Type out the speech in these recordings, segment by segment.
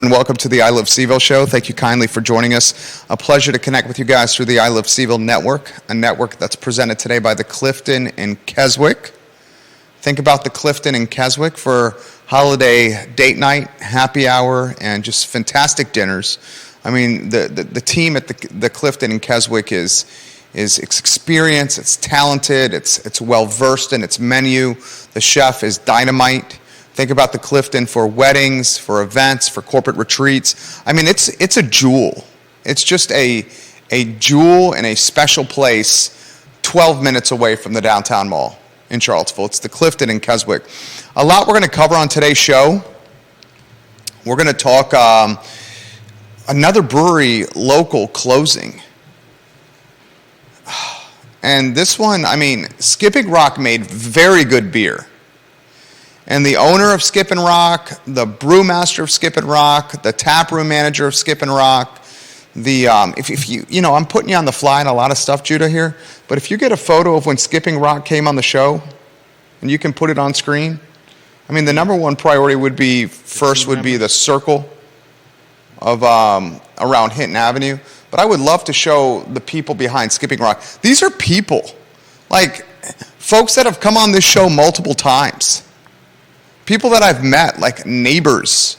And welcome to the I Love CVille Show. Thank you kindly for joining us. A pleasure to connect with you guys through the I Love CVille Network, a network that's presented today by the Clifton in Keswick. Think about the Clifton in Keswick for holiday date night, happy hour, and just fantastic dinners. I mean, the team at the Clifton in Keswick is experienced, it's talented, it's well-versed in its menu. The chef is dynamite. Think about the Clifton for weddings, for events, for corporate retreats. I mean, it's a jewel. It's just a jewel in a special place 12 minutes away from the downtown mall in Charlottesville. It's the Clifton in Keswick. A lot we're going to cover on today's show. We're going to talk another brewery local closing. And this one, I mean, Skipping Rock made very good beer. And the owner of Skipping Rock, the brewmaster of Skipping Rock, the taproom manager of Skipping Rock, if you I'm putting you on the fly on a lot of stuff, Judah, here, but if you get a photo of when Skipping Rock came on the show, and you can put it on screen, I mean, the number one priority would be the circle of around Hinton Avenue. But I would love to show the people behind Skipping Rock. These are people, like folks that have come on this show multiple times. People that I've met, like neighbors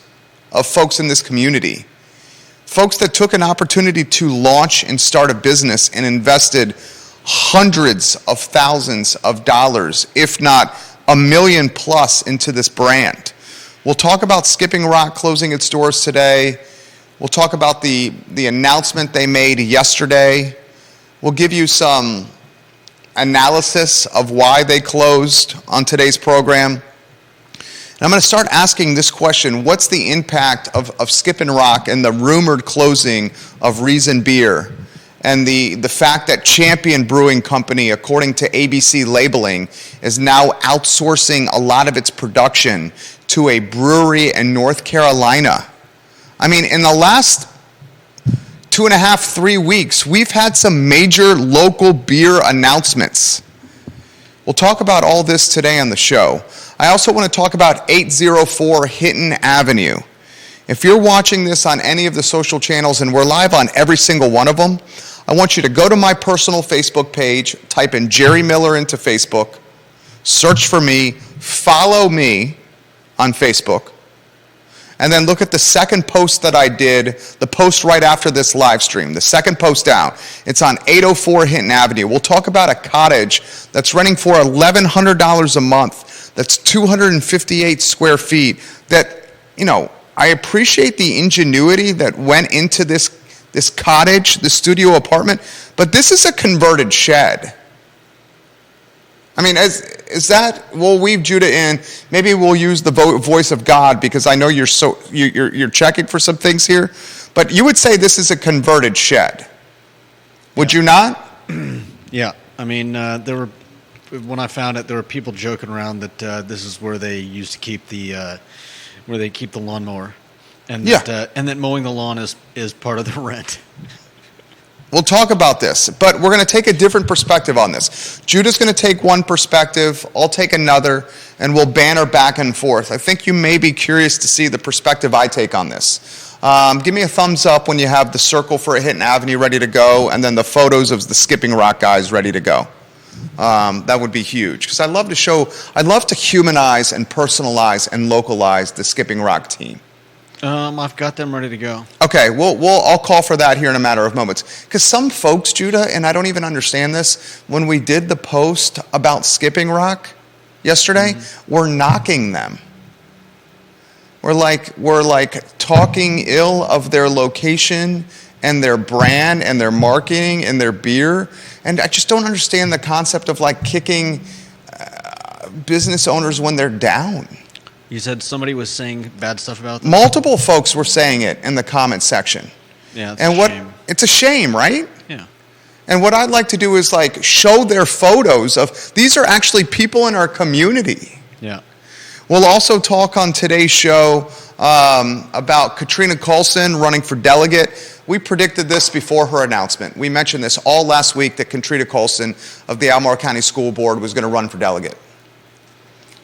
of folks in this community. Folks that took an opportunity to launch and start a business and invested hundreds of thousands of dollars, if not $1 million plus, into this brand. We'll talk about Skipping Rock closing its doors today. We'll talk about the announcement they made yesterday. We'll give you some analysis of why they closed on today's program. And I'm going to start asking this question: what's the impact of Skipping Rock and the rumored closing of Reason Beer and the fact that Champion Brewing Company, according to ABC Labeling, is now outsourcing a lot of its production to a brewery in North Carolina? I mean, in the last 2.5, 3 weeks, we've had some major local beer announcements. We'll talk about all this today on the show. I also want to talk about 804 Hinton Avenue. If you're watching this on any of the social channels, and we're live on every single one of them, I want you to go to my personal Facebook page, type in Jerry Miller into Facebook, search for me, follow me on Facebook, and then look at the second post that I did, the post right after this live stream, the second post down. It's on 804 Hinton Avenue. We'll talk about a cottage that's renting for $1,100 a month, that's 258 square feet, that, I appreciate the ingenuity that went into this cottage, this studio apartment, but this is a converted shed. I mean, we'll weave Judah in. Maybe we'll use the voice of God, because I know you're checking for some things here. But you would say this is a converted shed. Would you not? Yeah. I mean, when I found it, there were people joking around that this is where they used to keep the lawnmower, and that mowing the lawn is part of the rent. We'll talk about this, but we're going to take a different perspective on this. Judah's going to take one perspective, I'll take another, and we'll banter back and forth. I think you may be curious to see the perspective I take on this. Give me a thumbs up when you have the circle for Hinton Avenue ready to go, and then the photos of the Skipping Rock guys ready to go. That would be huge, because I love to humanize and personalize and localize the Skipping Rock team. I've got them ready to go. Okay, I'll call for that here in a matter of moments. Because some folks, Judah, and I don't even understand this, when we did the post about Skipping Rock yesterday, we're knocking them. We're like talking ill of their location and their brand and their marketing and their beer. And I just don't understand the concept of like kicking business owners when they're down. You said somebody was saying bad stuff about them? Multiple folks were saying it in the comment section. Yeah, shame. It's a shame, right? Yeah. And what I'd like to do is like show their photos of, these are actually people in our community. Yeah. We'll also talk on today's show about Katrina Callsen running for delegate. We predicted this before her announcement. We mentioned this all last week, that Katrina Callsen of the Albemarle County School Board was going to run for delegate.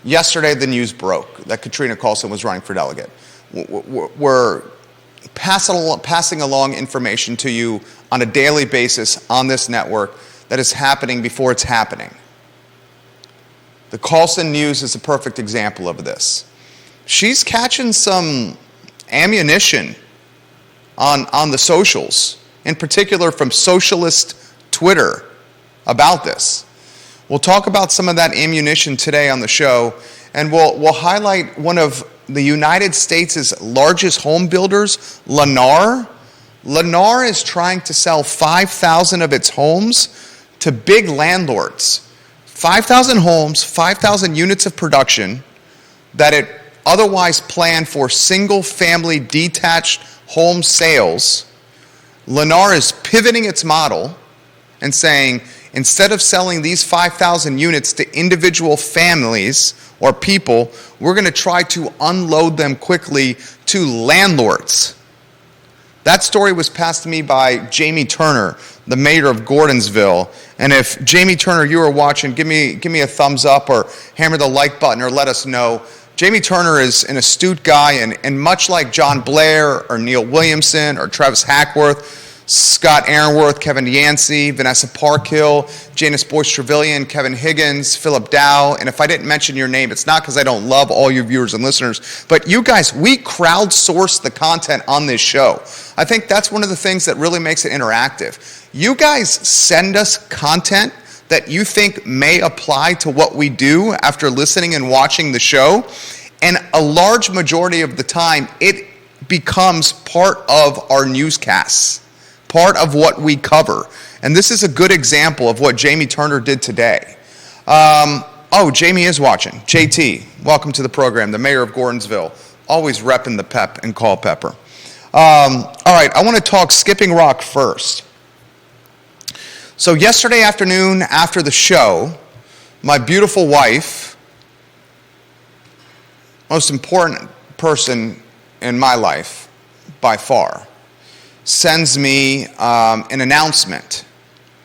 Yesterday, the news broke that Katrina Callsen was running for delegate. We're passing along information to you on a daily basis on this network that is happening before it's happening. The Callsen News is a perfect example of this. She's catching some ammunition on the socials, in particular from socialist Twitter, about this. We'll talk about some of that ammunition today on the show, and we'll highlight one of the United States' largest home builders, Lennar. Lennar is trying to sell 5,000 of its homes to big landlords. 5,000 homes, 5,000 units of production that it otherwise planned for single-family detached home sales. Lennar is pivoting its model and saying, instead of selling these 5,000 units to individual families or people, we're going to try to unload them quickly to landlords. That story was passed to me by Jamie Turner, the mayor of Gordonsville. And if Jamie Turner, you are watching, give me a thumbs up or hammer the like button or let us know. Jamie Turner is an astute guy, and much like John Blair or Neil Williamson or Travis Hackworth, Scott Aaronworth, Kevin Yancey, Vanessa Parkhill, Janice Boyce-Trevelyan, Kevin Higgins, Philip Dow, and if I didn't mention your name, it's not because I don't love all you viewers and listeners, but you guys, we crowdsource the content on this show. I think that's one of the things that really makes it interactive. You guys send us content that you think may apply to what we do after listening and watching the show, and a large majority of the time, it becomes part of our newscasts. Part of what we cover. And this is a good example of what Jamie Turner did today. Jamie is watching. JT, welcome to the program, the mayor of Gordonsville. Always repping the pep and Culpeper. All right, I want to talk Skipping Rock first. So yesterday afternoon after the show, my beautiful wife, most important person in my life by far, sends me an announcement.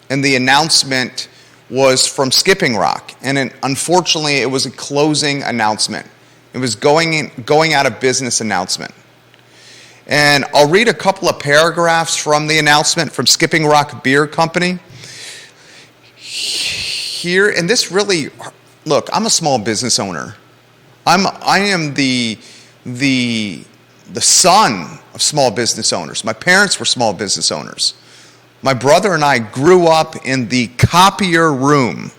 And the announcement was from Skipping Rock. And unfortunately, it was a closing announcement. It was going out of business announcement. And I'll read a couple of paragraphs from the announcement from Skipping Rock Beer Company. Here, and this really, look, I'm a small business owner. I am the son of small business owners. My parents were small business owners. My brother and I grew up in the copier room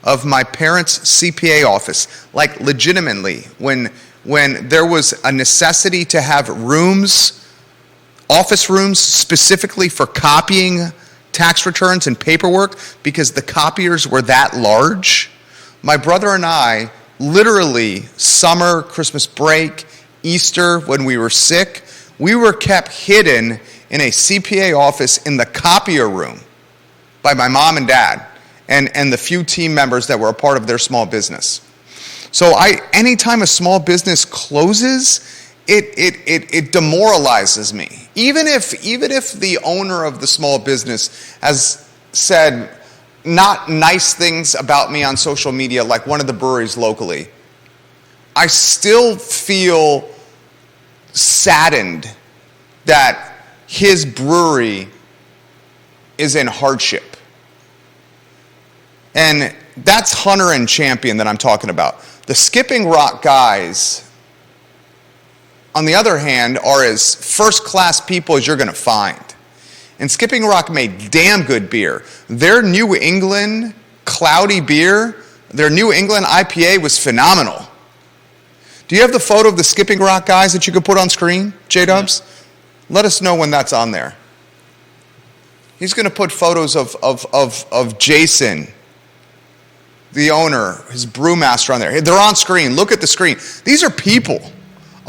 of my parents' CPA office, like legitimately, when there was a necessity to have rooms, office rooms specifically for copying tax returns and paperwork because the copiers were that large. My brother and I, literally, summer, Christmas break, Easter, when we were sick, we were kept hidden in a CPA office in the copier room by my mom and dad and the few team members that were a part of their small business. So anytime a small business closes, it demoralizes me. Even if the owner of the small business has said not nice things about me on social media, like one of the breweries locally, I still feel saddened that his brewery is in hardship. And that's Hunter and Champion that I'm talking about. The Skipping Rock guys, on the other hand, are as first-class people as you're going to find. And Skipping Rock made damn good beer. Their New England cloudy beer, their New England IPA was phenomenal. Do you have the photo of the Skipping Rock guys that you could put on screen, J-Dubs? Let us know when that's on there. He's going to put photos of Jason, the owner, his brewmaster on there. They're on screen. Look at the screen. These are people.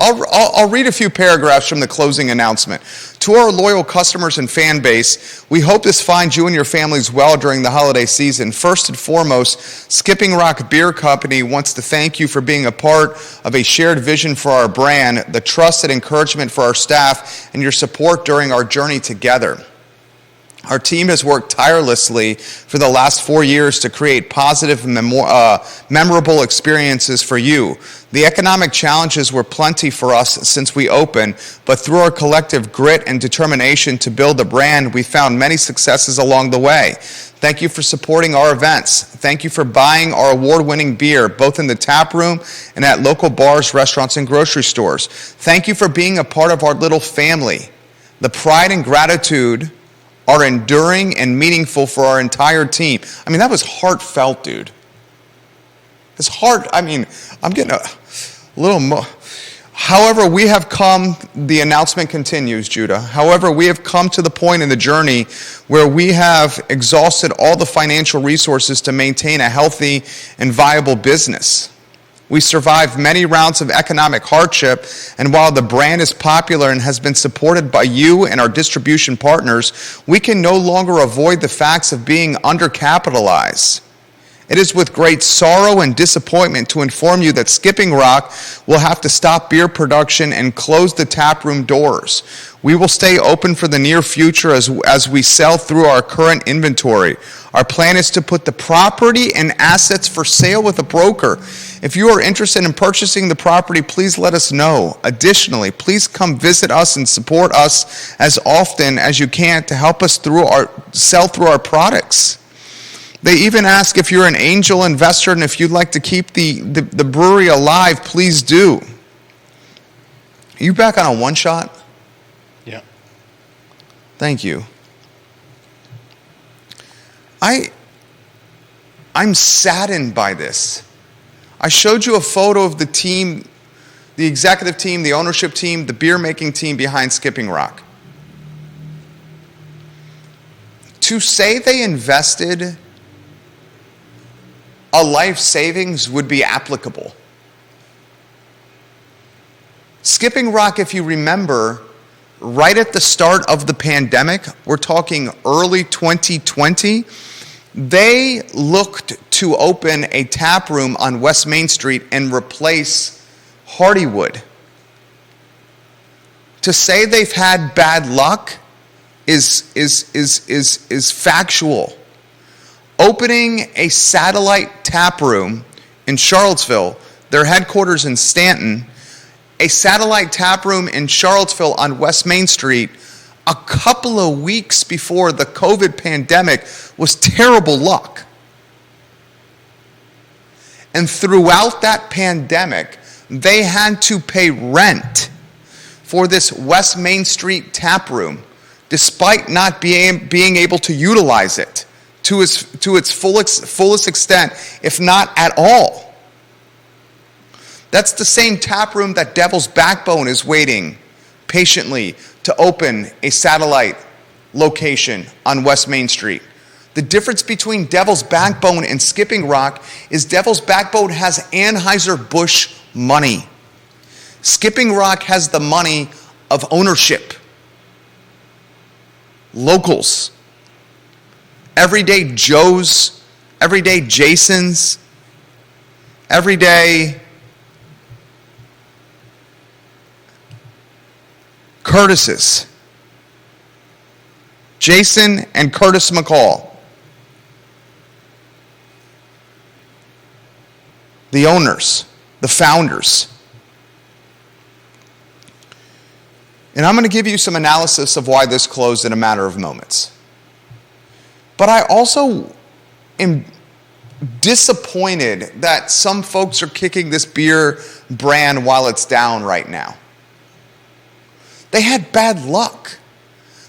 I'll read a few paragraphs from the closing announcement. To our loyal customers and fan base, we hope this finds you and your families well during the holiday season. First and foremost, Skipping Rock Beer Company wants to thank you for being a part of a shared vision for our brand, the trust and encouragement for our staff, and your support during our journey together. Our team has worked tirelessly for the last 4 years to create positive and memorable experiences for you. The economic challenges were plenty for us since we opened, but through our collective grit and determination to build a brand, we found many successes along the way. Thank you for supporting our events. Thank you for buying our award-winning beer, both in the tap room and at local bars, restaurants, and grocery stores. Thank you for being a part of our little family. The pride and gratitude are enduring and meaningful for our entire team. I mean, that was heartfelt, dude. It's heart, I mean, I'm getting a little more. However, we have come, the announcement continues, Judah. However, we have come to the point in the journey where we have exhausted all the financial resources to maintain a healthy and viable business. We survived many rounds of economic hardship, and while the brand is popular and has been supported by you and our distribution partners, we can no longer avoid the facts of being undercapitalized. It is with great sorrow and disappointment to inform you that Skipping Rock will have to stop beer production and close the taproom doors. We will stay open for the near future as we sell through our current inventory. Our plan is to put the property and assets for sale with a broker. If you are interested in purchasing the property, please let us know. Additionally, please come visit us and support us as often as you can to help us sell through our products. They even ask if you're an angel investor and if you'd like to keep the brewery alive, please do. Are you back on a one shot? Yeah. Thank you. I'm saddened by this. I showed you a photo of the team, the executive team, the ownership team, the beer making team behind Skipping Rock. To say they invested a life savings would be applicable. Skipping Rock, if you remember, right at the start of the pandemic, we're talking early 2020, they looked to open a tap room on West Main Street and replace Hardywood. To say they've had bad luck is factual. Opening a satellite tap room in Charlottesville, their headquarters in Stanton, a satellite tap room in Charlottesville on West Main Street a couple of weeks before the COVID pandemic was terrible luck. And throughout that pandemic, they had to pay rent for this West Main Street tap room, despite not being able to utilize it to its fullest extent, if not at all. That's the same tap room that Devil's Backbone is waiting patiently to open a satellite location on West Main Street. The difference between Devil's Backbone and Skipping Rock is Devil's Backbone has Anheuser-Busch money. Skipping Rock has the money of ownership. Locals. Everyday Joes, everyday Jasons, everyday Curtises. Jason and Curtis McCall. The owners, the founders. And I'm going to give you some analysis of why this closed in a matter of moments. But I also am disappointed that some folks are kicking this beer brand while it's down right now. They had bad luck.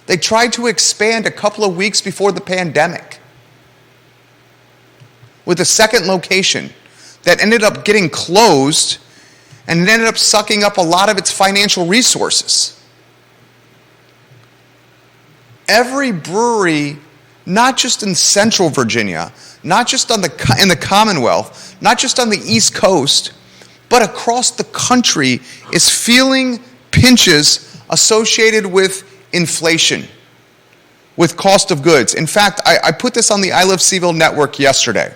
They tried to expand a couple of weeks before the pandemic with a second location that ended up getting closed and it ended up sucking up a lot of its financial resources. Every brewery, not just in Central Virginia, not just in the Commonwealth, not just on the East Coast, but across the country, is feeling pinches associated with inflation, with cost of goods. In fact, I put this on the I Love CVille Network yesterday.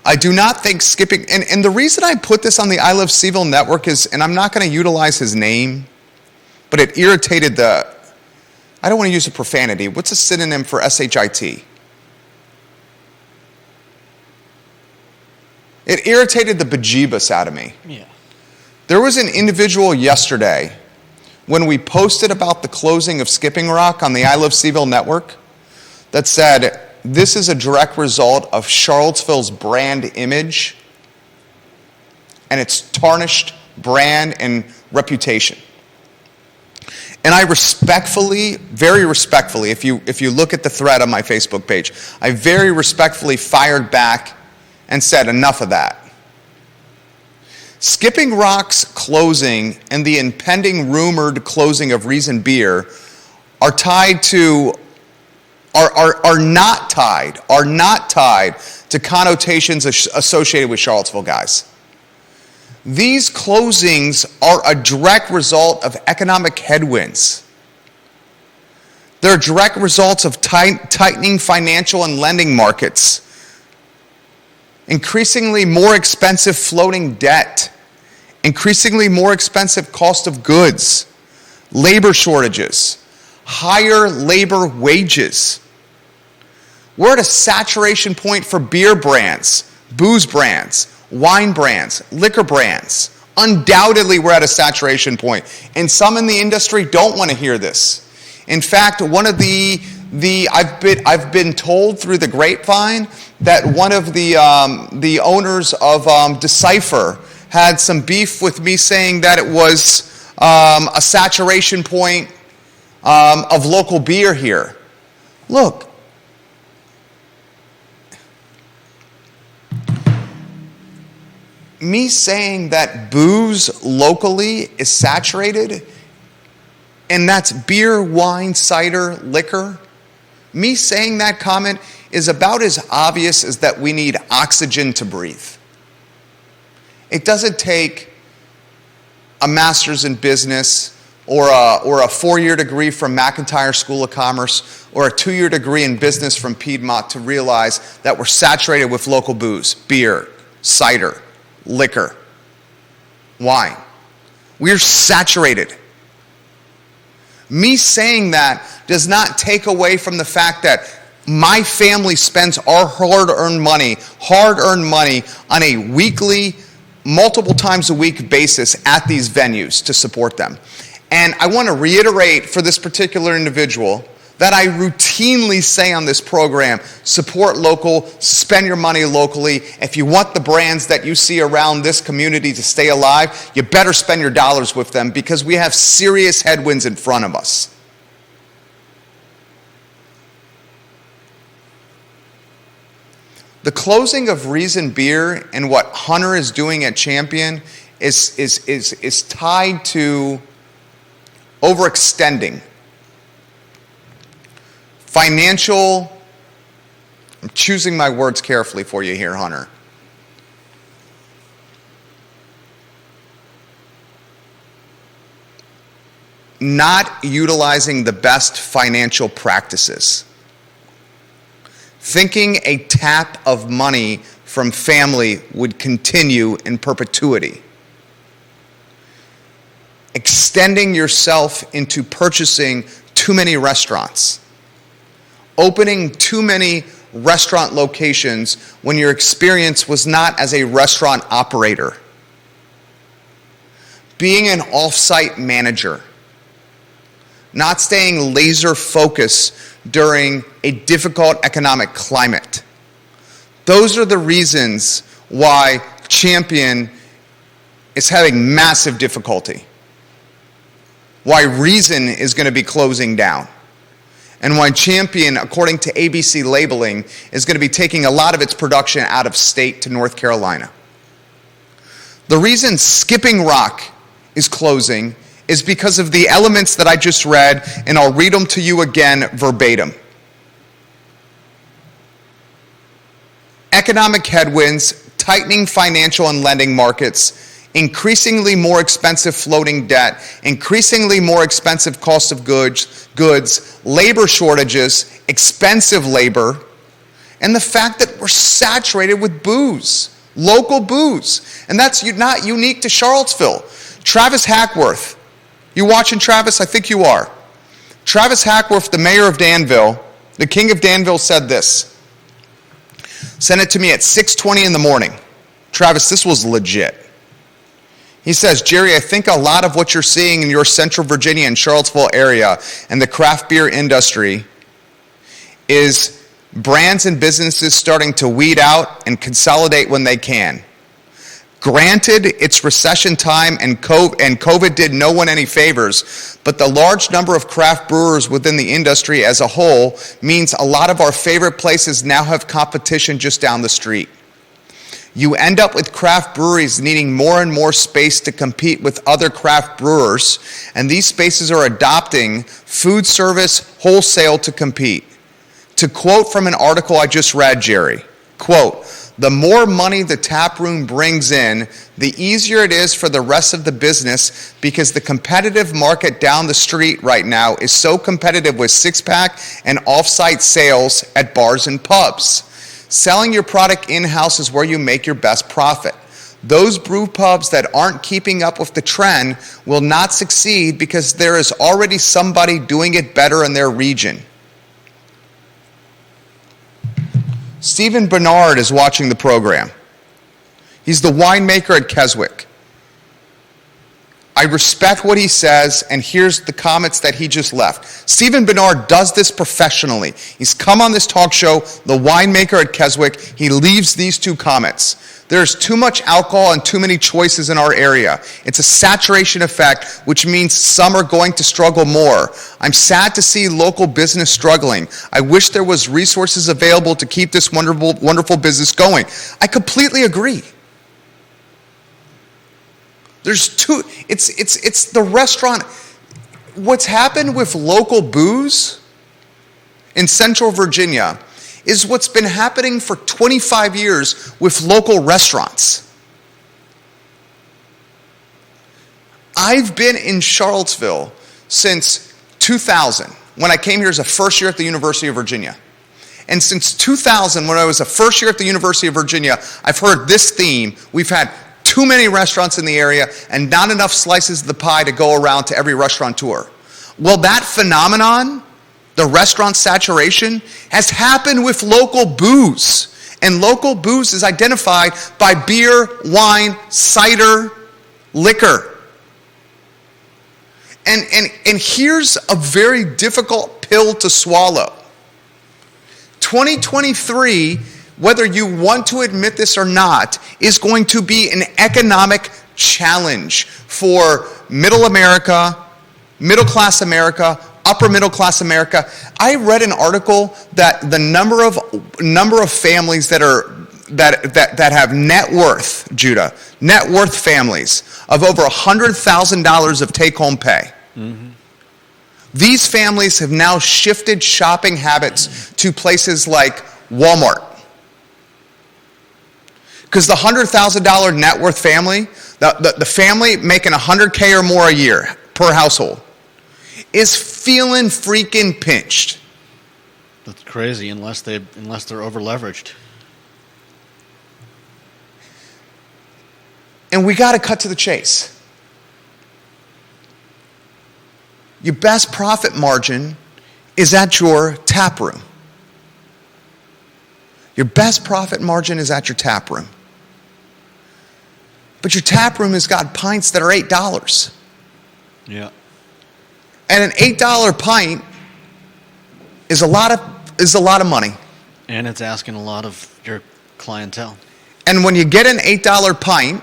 I do not think Skipping, and the reason I put this on the I Love CVille Network is, and I'm not going to utilize his name, but it irritated the I don't want to use a profanity. What's a synonym for SHIT? It irritated the bejeebus out of me. Yeah. There was an individual yesterday when we posted about the closing of Skipping Rock on the I Love CVille Network that said, this is a direct result of Charlottesville's brand image and its tarnished brand and reputation. And I respectfully, very respectfully, if you look at the thread on my Facebook page, I very respectfully fired back and said, enough of that. Skipping Rock's closing and the impending rumored closing of Reason Beer are tied to, are not tied to connotations associated with Charlottesville, guys. These closings are a direct result of economic headwinds. They're direct results of tightening financial and lending markets, increasingly more expensive floating debt, increasingly more expensive cost of goods, labor shortages, higher labor wages. We're at a saturation point for beer brands, booze brands, wine brands, liquor brands. Undoubtedly, we're at a saturation point. And some in the industry don't want to hear this. In fact, one of I've been told through the grapevine that one of the owners of Decipher had some beef with me saying that it was a saturation point of local beer here. Look, me saying that booze locally is saturated, and that's beer, wine, cider, liquor, me saying that comment is about as obvious as that we need oxygen to breathe. It doesn't take a master's in business or a 4-year degree from McIntyre School of Commerce or a 2-year degree in business from Piedmont to realize that we're saturated with local booze, beer, cider, liquor, wine. We're saturated. Me saying that does not take away from the fact that my family spends our hard-earned money on a weekly, multiple times a week basis at these venues to support them. And I want to reiterate for this particular individual that I routinely say on this program, support local, spend your money locally. If you want the brands that you see around this community to stay alive, you better spend your dollars with them because we have serious headwinds in front of us. The closing of Reason Beer and what Hunter is doing at Champion is tied to overextending. Financial, I'm choosing my words carefully for you here, Hunter. Not utilizing the best financial practices. Thinking a tap of money from family would continue in perpetuity. Extending yourself into purchasing too many restaurants. Opening too many restaurant locations when your experience was not as a restaurant operator. Being an off-site manager. Not staying laser focused during a difficult economic climate. Those are the reasons why Champion is having massive difficulty. Why Reason is going to be closing down. And why Champion, according to ABC Labeling, is going to be taking a lot of its production out of state to North Carolina. The reason Skipping Rock is closing is because of the elements that I just read, and I'll read them to you again verbatim. Economic headwinds, tightening financial and lending markets, increasingly more expensive floating debt, increasingly more expensive cost of goods, labor shortages, expensive labor, and the fact that we're saturated with booze, local booze. And that's not unique to Charlottesville. Travis Hackworth, you watching, Travis? I think you are. Travis Hackworth, the mayor of Danville, the king of Danville, said this. Sent it to me at 6:20 in the morning. Travis, this was legit. He says, Jerry, I think a lot of what you're seeing in your Central Virginia and Charlottesville area and the craft beer industry is brands and businesses starting to weed out and consolidate when they can. Granted, it's recession time and COVID did no one any favors, but the large number of craft brewers within the industry as a whole means a lot of our favorite places now have competition just down the street. You end up with craft breweries needing more and more space to compete with other craft brewers, and these spaces are adopting food service wholesale to compete. To quote from an article I just read, Jerry, quote, the more money the tap room brings in, the easier it is for the rest of the business because the competitive market down the street right now is so competitive with six-pack and off-site sales at bars and pubs. Selling your product in-house is where you make your best profit. Those brew pubs that aren't keeping up with the trend will not succeed because there is already somebody doing it better in their region. Stephen Bernard is watching the program. He's the winemaker at Keswick. I respect what he says, and here's the comments that he just left. Stephen Bernard does this professionally. He's come on this talk show, the winemaker at Keswick. He leaves these two comments. There's too much alcohol and too many choices in our area. It's a saturation effect, which means some are going to struggle more. I'm sad to see local business struggling. I wish there was resources available to keep this wonderful, wonderful business going. I completely agree. There's two, it's the restaurant. What's happened with local booze in Central Virginia is what's been happening for 25 years with local restaurants. I've been in Charlottesville since 2000, when I came here as a first year at the University of Virginia. And since 2000, when I was a first year at the University of Virginia, I've heard this theme. We've had too many restaurants in the area and not enough slices of the pie to go around to every restaurateur. Well, that phenomenon, the restaurant saturation, has happened with local booze. And local booze is identified by beer, wine, cider, liquor. And here's a very difficult pill to swallow. 2023, whether you want to admit this or not, is going to be an economic challenge for middle America, middle class America, upper middle class America. I read an article that the number of families that have net worth, Judah, net worth families of over $100,000 of take-home pay. Mm-hmm. These families have now shifted shopping habits to places like Walmart. Because the $100,000 net worth family, the family making $100K or more a year per household, is feeling freaking pinched. That's crazy, unless they're over leveraged. And we got to cut to the chase. Your best profit margin is at your tap room. Your best profit margin is at your tap room. But your tap room has got pints that are $8. Yeah. And an $8 pint is a lot of money. And it's asking a lot of your clientele. And when you get an $8 pint,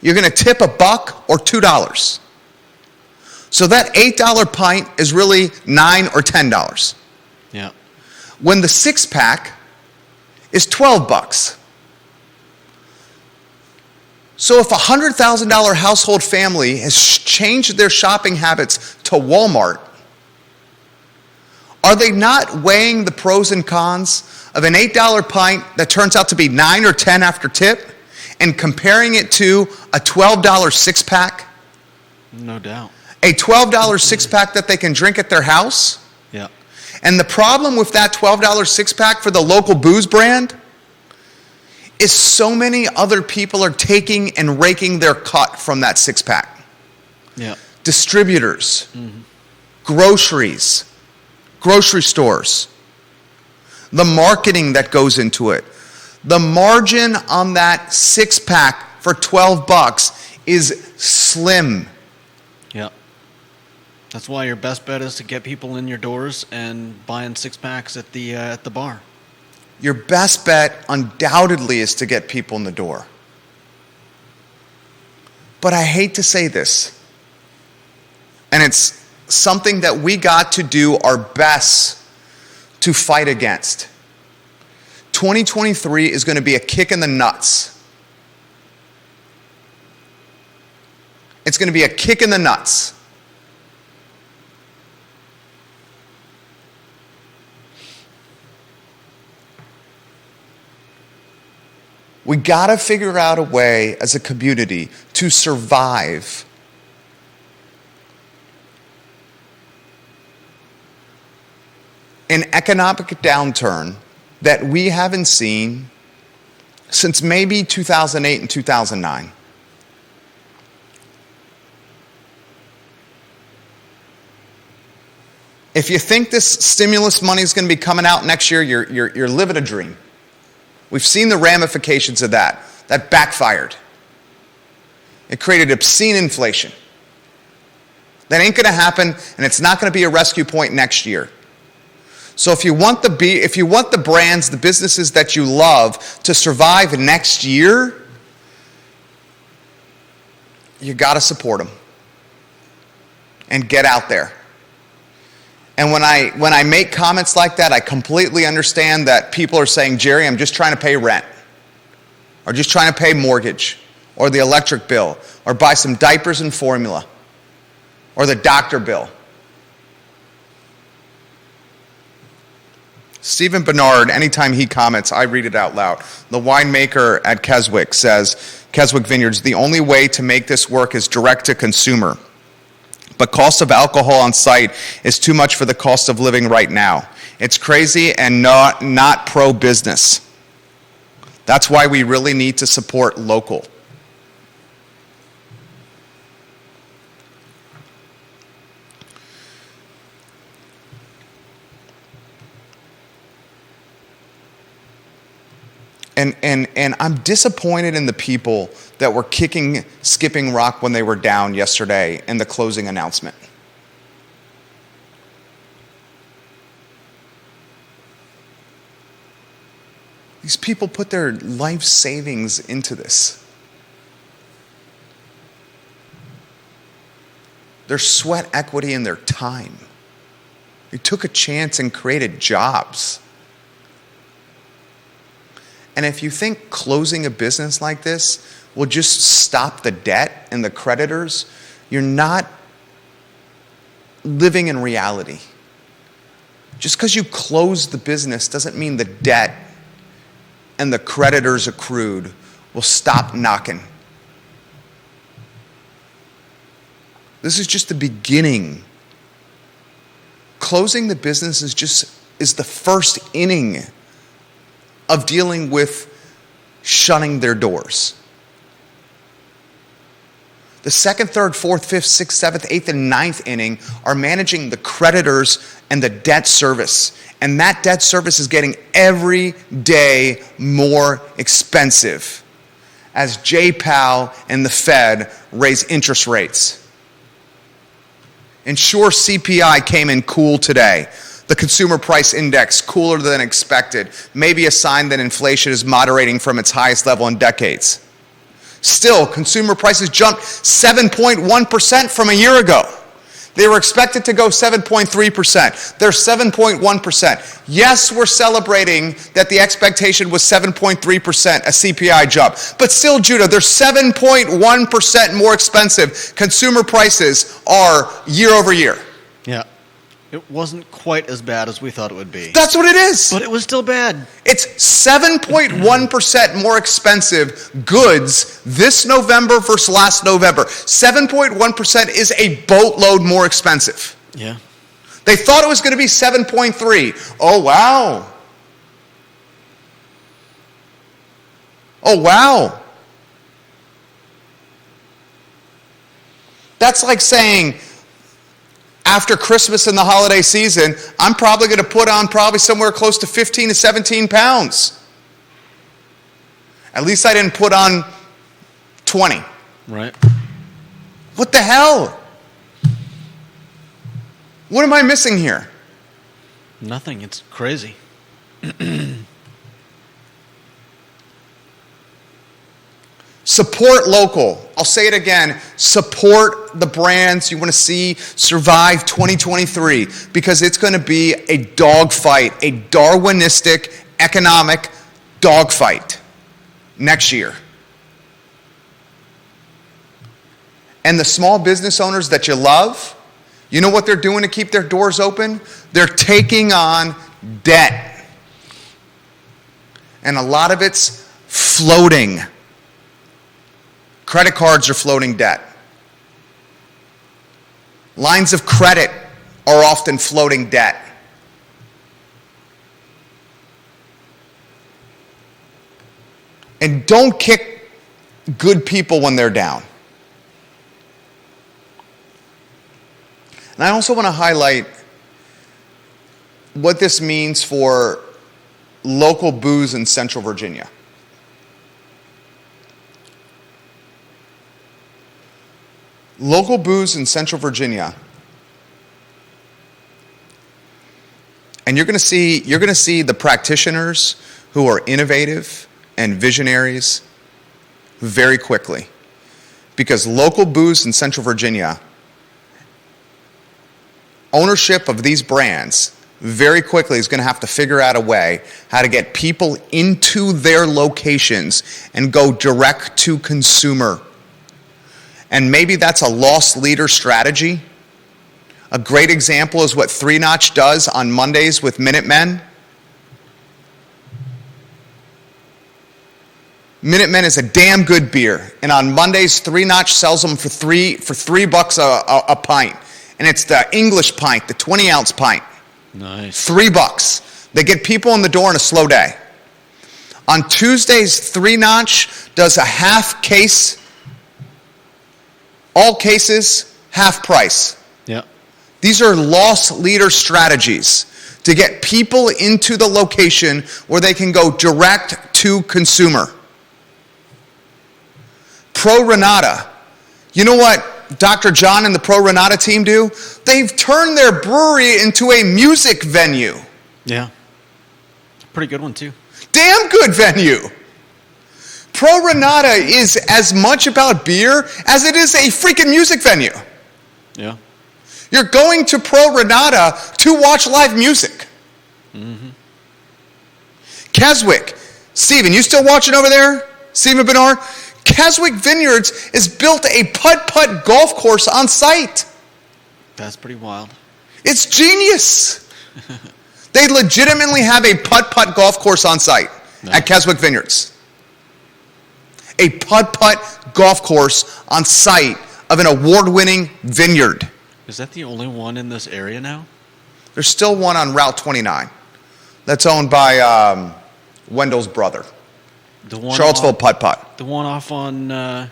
you're going to tip $1 or $2. So that $8 pint is really $9 or $10. Yeah. When the six-pack is $12. So if a $100,000 household family has changed their shopping habits to Walmart, are they not weighing the pros and cons of an $8 pint that turns out to be $9 or $10 after tip and comparing it to a $12 six-pack? No doubt. A $12 six-pack that they can drink at their house? Yeah. And the problem with that $12 six-pack for the local booze brand is so many other people are taking and raking their cut from that six-pack. Yeah. Distributors, groceries, grocery stores, the marketing that goes into it. The margin on that 6-pack for $12 is slim. Yeah. That's why your best bet is to get people in your doors and buying 6-packs at the bar. Your best bet undoubtedly is to get people in the door. But I hate to say this, and it's something that we got to do our best to fight against. 2023 is going to be a kick in the nuts. It's going to be a kick in the nuts. We got to figure out a way as a community to survive an economic downturn that we haven't seen since maybe 2008 and 2009. If you think this stimulus money is going to be coming out next year, you're living a dream. We've seen the ramifications of that. That backfired. It created obscene inflation. That ain't going to happen, and it's not going to be a rescue point next year. So if you want the brands, the businesses that you love to survive next year, you got to support them and get out there. And when I make comments like that, I completely understand that people are saying, Jerry, I'm just trying to pay rent, or just trying to pay mortgage, or the electric bill, or buy some diapers and formula, or the doctor bill. Stephen Bernard, anytime he comments, I read it out loud. The winemaker at Keswick says, Keswick Vineyards, the only way to make this work is direct to consumer. But cost of alcohol on site is too much for the cost of living right now. It's crazy and not pro-business. That's why we really need to support local. And I'm disappointed in the people that were skipping rock when they were down yesterday in the closing announcement. These people put their life savings into this. Their sweat equity and their time. They took a chance and created jobs. And if you think closing a business like this will just stop the debt and the creditors, you're not living in reality. Just because you close the business doesn't mean the debt and the creditors accrued will stop knocking. This is just the beginning. Closing the business is the first inning of dealing with shutting their doors. The second, third, fourth, fifth, sixth, seventh, eighth, and ninth inning are managing the creditors and the debt service. And that debt service is getting every day more expensive as J-Powell and the Fed raise interest rates. And sure, CPI came in cool today. The consumer price index cooler than expected, maybe a sign that inflation is moderating from its highest level in decades. Still, consumer prices jumped 7.1% from a year ago. They were expected to go 7.3%. They're 7.1%. Yes, we're celebrating that the expectation was 7.3%, a CPI jump. But still, Judah, they're 7.1% more expensive. Consumer prices are year over year. Yeah. It wasn't quite as bad as we thought it would be. That's what it is. But it was still bad. It's 7.1% more expensive goods this November versus last November. 7.1% is a boatload more expensive. Yeah. They thought it was going to be 7.3. Oh, wow. Oh, wow. That's like saying after Christmas and the holiday season, I'm probably going to put on probably somewhere close to 15 to 17 pounds. At least I didn't put on 20. Right. What the hell? What am I missing here? Nothing. It's crazy. Support local. I'll say it again. Support the brands you want to see survive 2023 because it's going to be a dogfight, a Darwinistic economic dogfight next year. And the small business owners that you love, you know what they're doing to keep their doors open? They're taking on debt. And a lot of it's floating. Credit cards are floating debt. Lines of credit are often floating debt. And don't kick good people when they're down. And I also want to highlight what this means for local booze in Central Virginia. Local booze in Central Virginia, and you're going to see the practitioners who are innovative and visionaries very quickly, because local booze in Central Virginia, ownership of these brands very quickly is going to have to figure out a way how to get people into their locations and go direct to consumer. And maybe that's a loss leader strategy. A great example is what Three Notch does on Mondays with Minutemen. Minutemen is a damn good beer. And on Mondays, Three Notch sells them for $3 a pint. And it's the English pint, the 20-ounce pint. Nice. $3. They get people in the door in a slow day. On Tuesdays, Three Notch does a half case. All cases, half price. Yeah. These are loss leader strategies to get people into the location where they can go direct to consumer. Pro Renata. You know what Dr. John and the Pro Renata team do? They've turned their brewery into a music venue. Yeah. Pretty good one, too. Damn good venue. Pro Renata is as much about beer as it is a freaking music venue. Yeah. You're going to Pro Renata to watch live music. Mm-hmm. Keswick. Steven, you still watching over there? Steven Bernard? Keswick Vineyards has built a putt-putt golf course on site. That's pretty wild. It's genius. They legitimately have a putt-putt golf course on site at Keswick Vineyards. A putt-putt golf course on site of an award-winning vineyard. Is that the only one in this area now? There's still one on Route 29 that's owned by Wendell's brother, Charlottesville Putt-Putt. The one off on...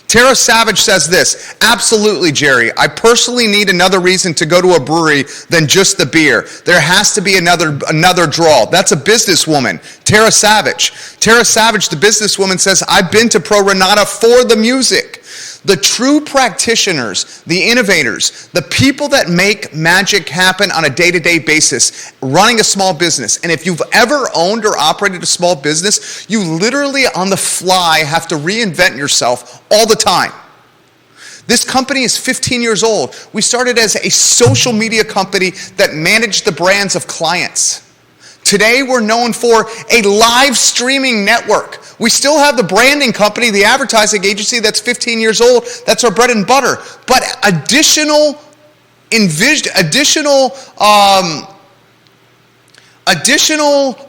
Tara Savage says this, absolutely, Jerry. I personally need another reason to go to a brewery than just the beer. There has to be another draw. That's a businesswoman, Tara Savage. Tara Savage, the businesswoman, says, I've been to Pro Renata for the music. The true practitioners, the innovators, the people that make magic happen on a day-to-day basis, running a small business. And if you've ever owned or operated a small business, you literally on the fly have to reinvent yourself all the time. This company is 15 years old. We started as a social media company that managed the brands of clients. Today, we're known for a live streaming network. We still have the branding company, the advertising agency that's 15 years old. That's our bread and butter. But additional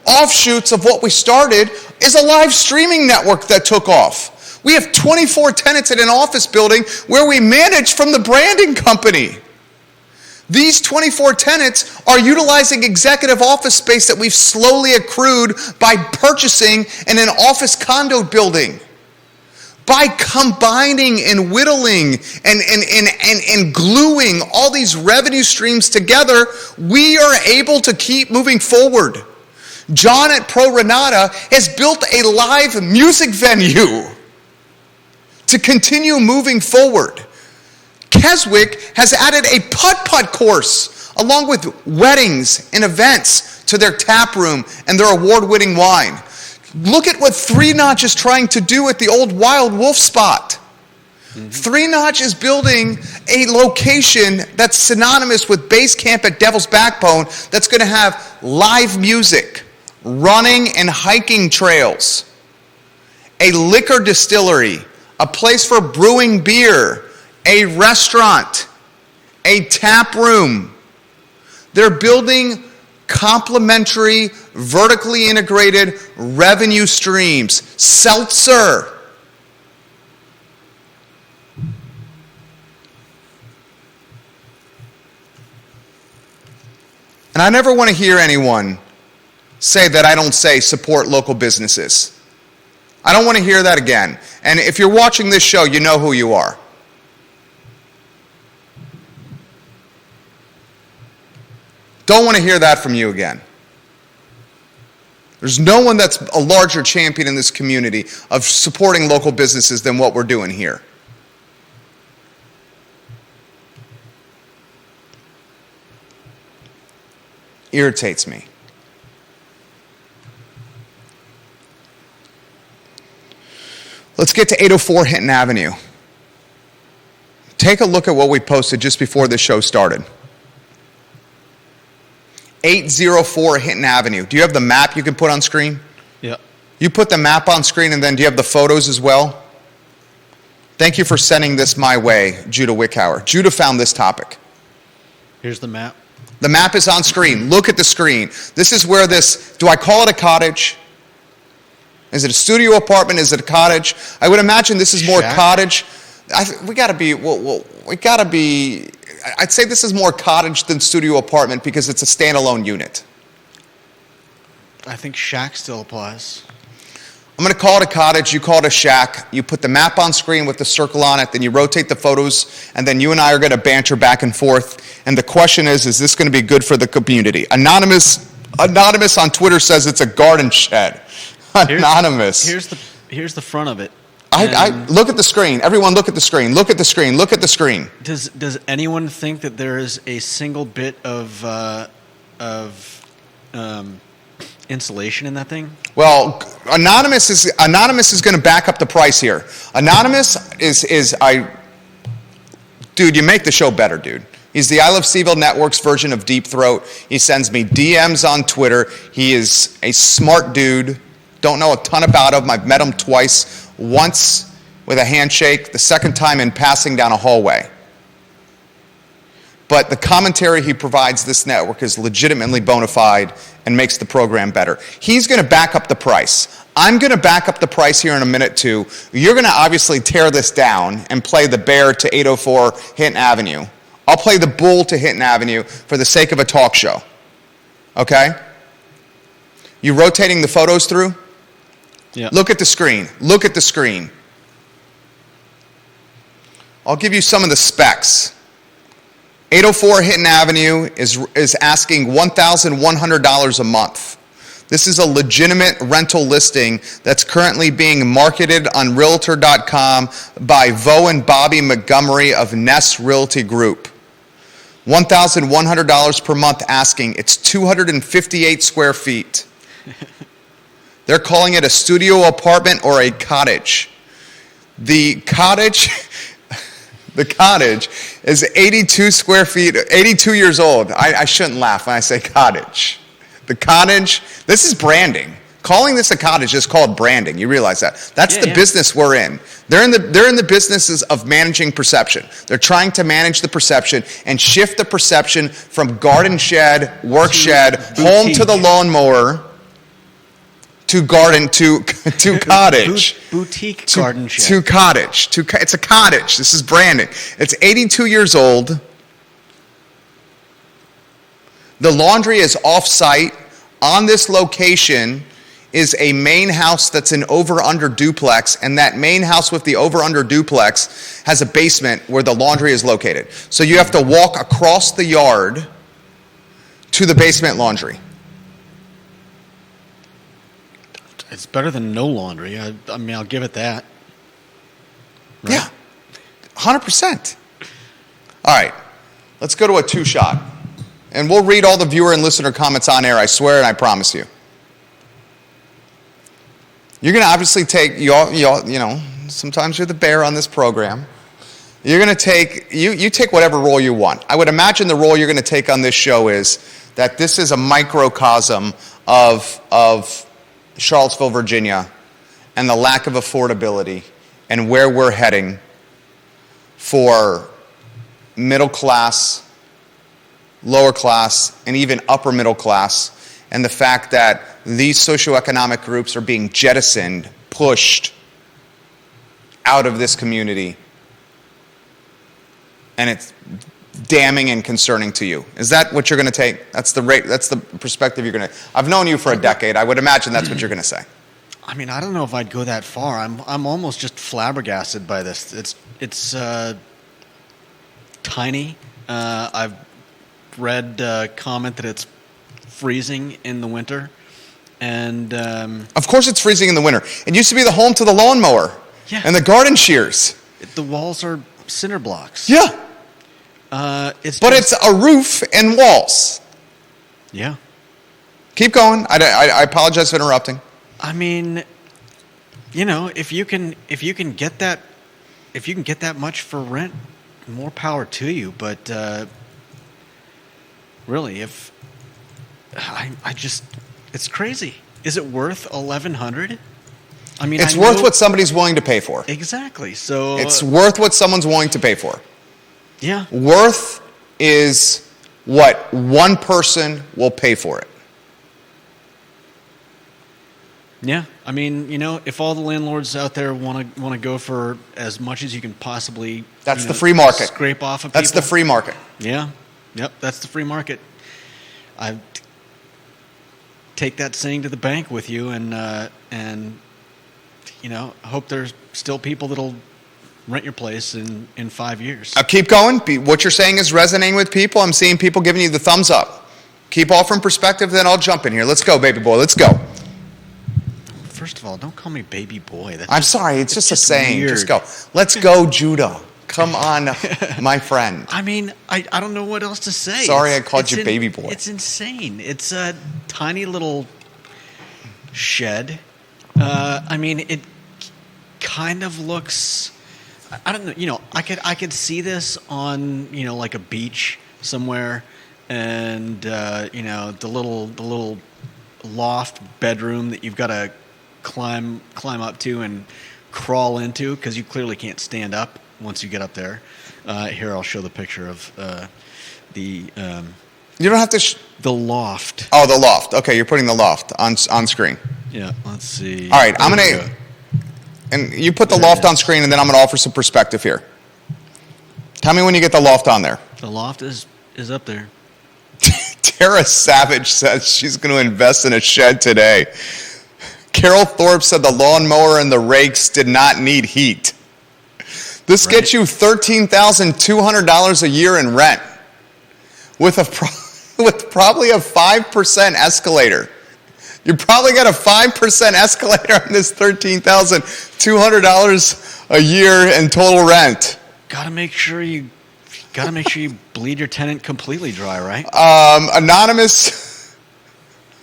offshoots of what we started is a live streaming network that took off. We have 24 tenants in an office building where we manage from the branding company. These 24 tenants are utilizing executive office space that we've slowly accrued by purchasing in an office condo building. By combining and whittling and gluing all these revenue streams together, we are able to keep moving forward. John at Pro Renata has built a live music venue to continue moving forward. Keswick has added a putt-putt course along with weddings and events to their tap room and their award-winning wine. Look at what Three Notch is trying to do at the old Wild Wolf spot. Three Notch is building a location that's synonymous with base camp at Devil's Backbone that's going to have live music, running and hiking trails, a liquor distillery, a place for brewing beer, a restaurant, a tap room. They're building complementary, vertically integrated revenue streams. Seltzer. And I never want to hear anyone say that I don't say support local businesses. I don't want to hear that again. And if you're watching this show, you know who you are. Don't want to hear that from you again. There's no one that's a larger champion in this community of supporting local businesses than what we're doing here. Irritates me. Let's get to 804 Hinton Avenue. Take a look at what we posted just before the show started. 804 Hinton Avenue. Do you have the map you can put on screen? Yeah. You put the map on screen, and then do you have the photos as well? Thank you for sending this my way, Judah Wickhauer. Judah found this topic. Here's the map. The map is on screen. Look at the screen. This is where this, do I call it a cottage? Is it a studio apartment? Is it a cottage? I would imagine this is more Shack? cottage. We got to be, I'd say this is more cottage than studio apartment because it's a standalone unit. I think shack still applies. I'm going to call it a cottage. You call it a shack. You put the map on screen with the circle on it. Then you rotate the photos. And then you and I are going to banter back and forth. And the question is this going to be good for the community? Anonymous on Twitter says it's a garden shed. Anonymous. Here's the front of it. I look at the screen. Everyone look at the screen. Look at the screen. Look at the screen. Does anyone think that there is a single bit of insulation in that thing? Well, Anonymous is going to back up the price here. Anonymous dude, you make the show better, dude. He's the I Love CVille Network's version of Deep Throat. He sends me DMs on Twitter. He is a smart dude. Don't know a ton about him. I've met him twice. Once with a handshake, the second time in passing down a hallway. But the commentary he provides this network is legitimately bona fide and makes the program better. He's going to back up the price. I'm going to back up the price here in a minute too. You're going to obviously tear this down and play the bear to 804 Hinton Avenue. I'll play the bull to Hinton Avenue for the sake of a talk show. Okay? You rotating the photos through? Yeah. Look at the screen. Look at the screen. I'll give you some of the specs. 804 Hinton Avenue is asking $1,100 a month. This is a legitimate rental listing that's currently being marketed on Realtor.com by Vo and Bobby Montgomery of Ness Realty Group. $1,100 per month asking. It's 258 square feet. They're calling it a studio apartment or a cottage. The cottage is 82 square feet, 82 years old. I shouldn't laugh when I say cottage. The cottage, this is branding. Calling this a cottage is called branding. You realize that. That's the business we're in. They're in the businesses of managing perception. They're trying to manage the perception and shift the perception from garden shed, work shed, home to the lawnmower, to garden, to cottage. Boutique garden shed. To cottage. It's a cottage. This is branding. It's 82 years old. The laundry is off-site on this location is a main house that's an over-under duplex, and that main house with the over-under duplex has a basement where the laundry is located. So you have to walk across the yard to the basement laundry. It's better than no laundry. I mean, I'll give it that. Right? Yeah, 100%. All right, let's go to a two-shot. And we'll read all the viewer and listener comments on air, I swear and I promise you. You're going to obviously take, you know, sometimes you're the bear on this program. You're going to take, you take whatever role you want. I would imagine the role you're going to take on this show is that this is a microcosm of Charlottesville, Virginia, and the lack of affordability and where we're heading for middle class, lower class, and even upper middle class, and the fact that these socioeconomic groups are being jettisoned, pushed out of this community, and it's damning and concerning to you. Is that what you're going to take? That's the perspective you're going to. I've known you for a decade. I would imagine that's what you're going to say. I mean, I don't know if I'd go that far. I'm almost just flabbergasted by this. It's tiny. I've read comment that it's freezing in the winter, and of course it's freezing in the winter. It used to be the home to the lawnmower and the garden shears. The walls are cinder blocks. Yeah, it's a roof and walls. Yeah. Keep going. I apologize for interrupting. I mean, you know, if you can get that much for rent, more power to you. But really, if I just, it's crazy. Is it worth $1,100? I mean, it's worth what somebody's willing to pay for. Exactly. So it's worth what someone's willing to pay for. Yeah. Worth is what one person will pay for it. Yeah, I mean, you know, if all the landlords out there want to go for as much as you can possibly, that's the free market. Scrape off of people. That's the free market. Yeah, yep, that's the free market. I take that saying to the bank with you, and you know, hope there's still people that'll rent your place in 5 years. Keep going. What you're saying is resonating with people. I'm seeing people giving you the thumbs up. Keep offering perspective, then I'll jump in here. Let's go, baby boy. Let's go. First of all, don't call me baby boy. I'm sorry. It's just a saying. Weird. Just go. Let's go, Judah. Come on, my friend. I mean, I don't know what else to say. Sorry I called you baby boy. It's insane. It's a tiny little shed. I mean, it kind of looks, I don't know, you know, I could see this on, you know, like a beach somewhere, and you know, the little loft bedroom that you've got to climb up to and crawl into, because you clearly can't stand up once you get up there. Here, I'll show the picture of the. You don't have to. The loft. Oh, the loft. Okay, you're putting the loft on screen. Yeah. Let's see. All right, I'm gonna. And you put the loft on screen, and then I'm gonna offer some perspective here. Tell me when you get the loft on there. The loft is up there. Tara Savage says she's going to invest in a shed today. Carol Thorpe said the lawnmower and the rakes did not need heat. This gets you $13,200 a year in rent with probably a 5% escalator. You probably got a 5% escalator on this $13,200 a year in total rent. Gotta make sure you bleed your tenant completely dry, right? Anonymous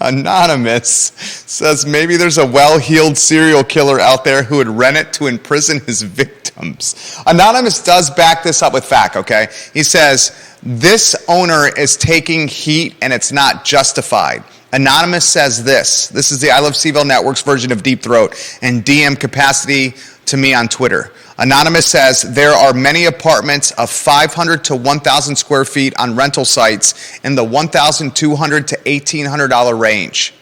says maybe there's a well-heeled serial killer out there who would rent it to imprison his victims. Anonymous does back this up with fact, okay? He says, this owner is taking heat and it's not justified. Anonymous says this is the I Love CVille Network's version of Deep Throat and DM capacity to me on Twitter. Anonymous says there are many apartments of 500 to 1,000 square feet on rental sites in the $1,200 to $1,800 range.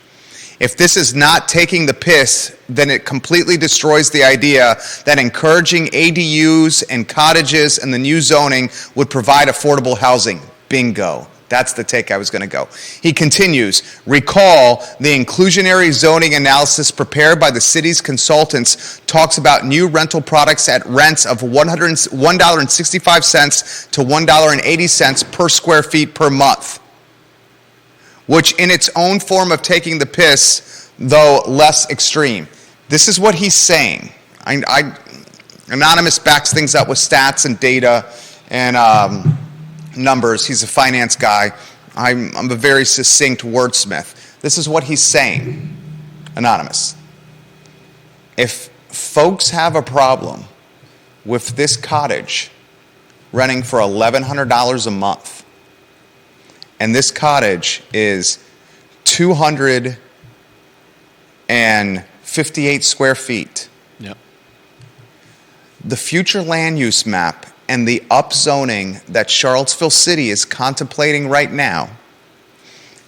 If this is not taking the piss, then it completely destroys the idea that encouraging ADUs and cottages and the new zoning would provide affordable housing. Bingo. That's the take I was going to go. He continues, recall the inclusionary zoning analysis prepared by the city's consultants talks about new rental products at rents of $1.65 to $1.80 per square feet per month, which in its own form of taking the piss, though less extreme. This is what he's saying. Anonymous backs things up with stats and data and numbers. He's a finance guy. I'm a very succinct wordsmith. This is what he's saying, Anonymous. If folks have a problem with this cottage renting for $1,100 a month, and this cottage is 258 square feet, yep. The future land use map and the upzoning that Charlottesville City is contemplating right now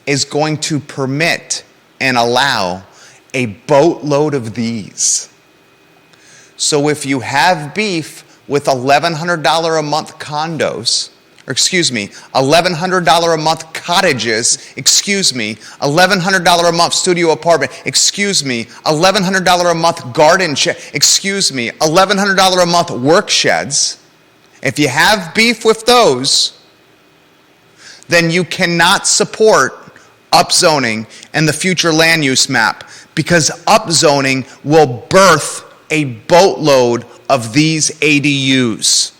is going to permit and allow a boatload of these. So if you have beef with $1,100 a month condos, or excuse me, $1,100 a month cottages, $1,100 a month studio apartment, $1,100 a month garden shed, $1,100 a month work sheds, if you have beef with those, then you cannot support upzoning and the future land use map, because upzoning will birth a boatload of these ADUs.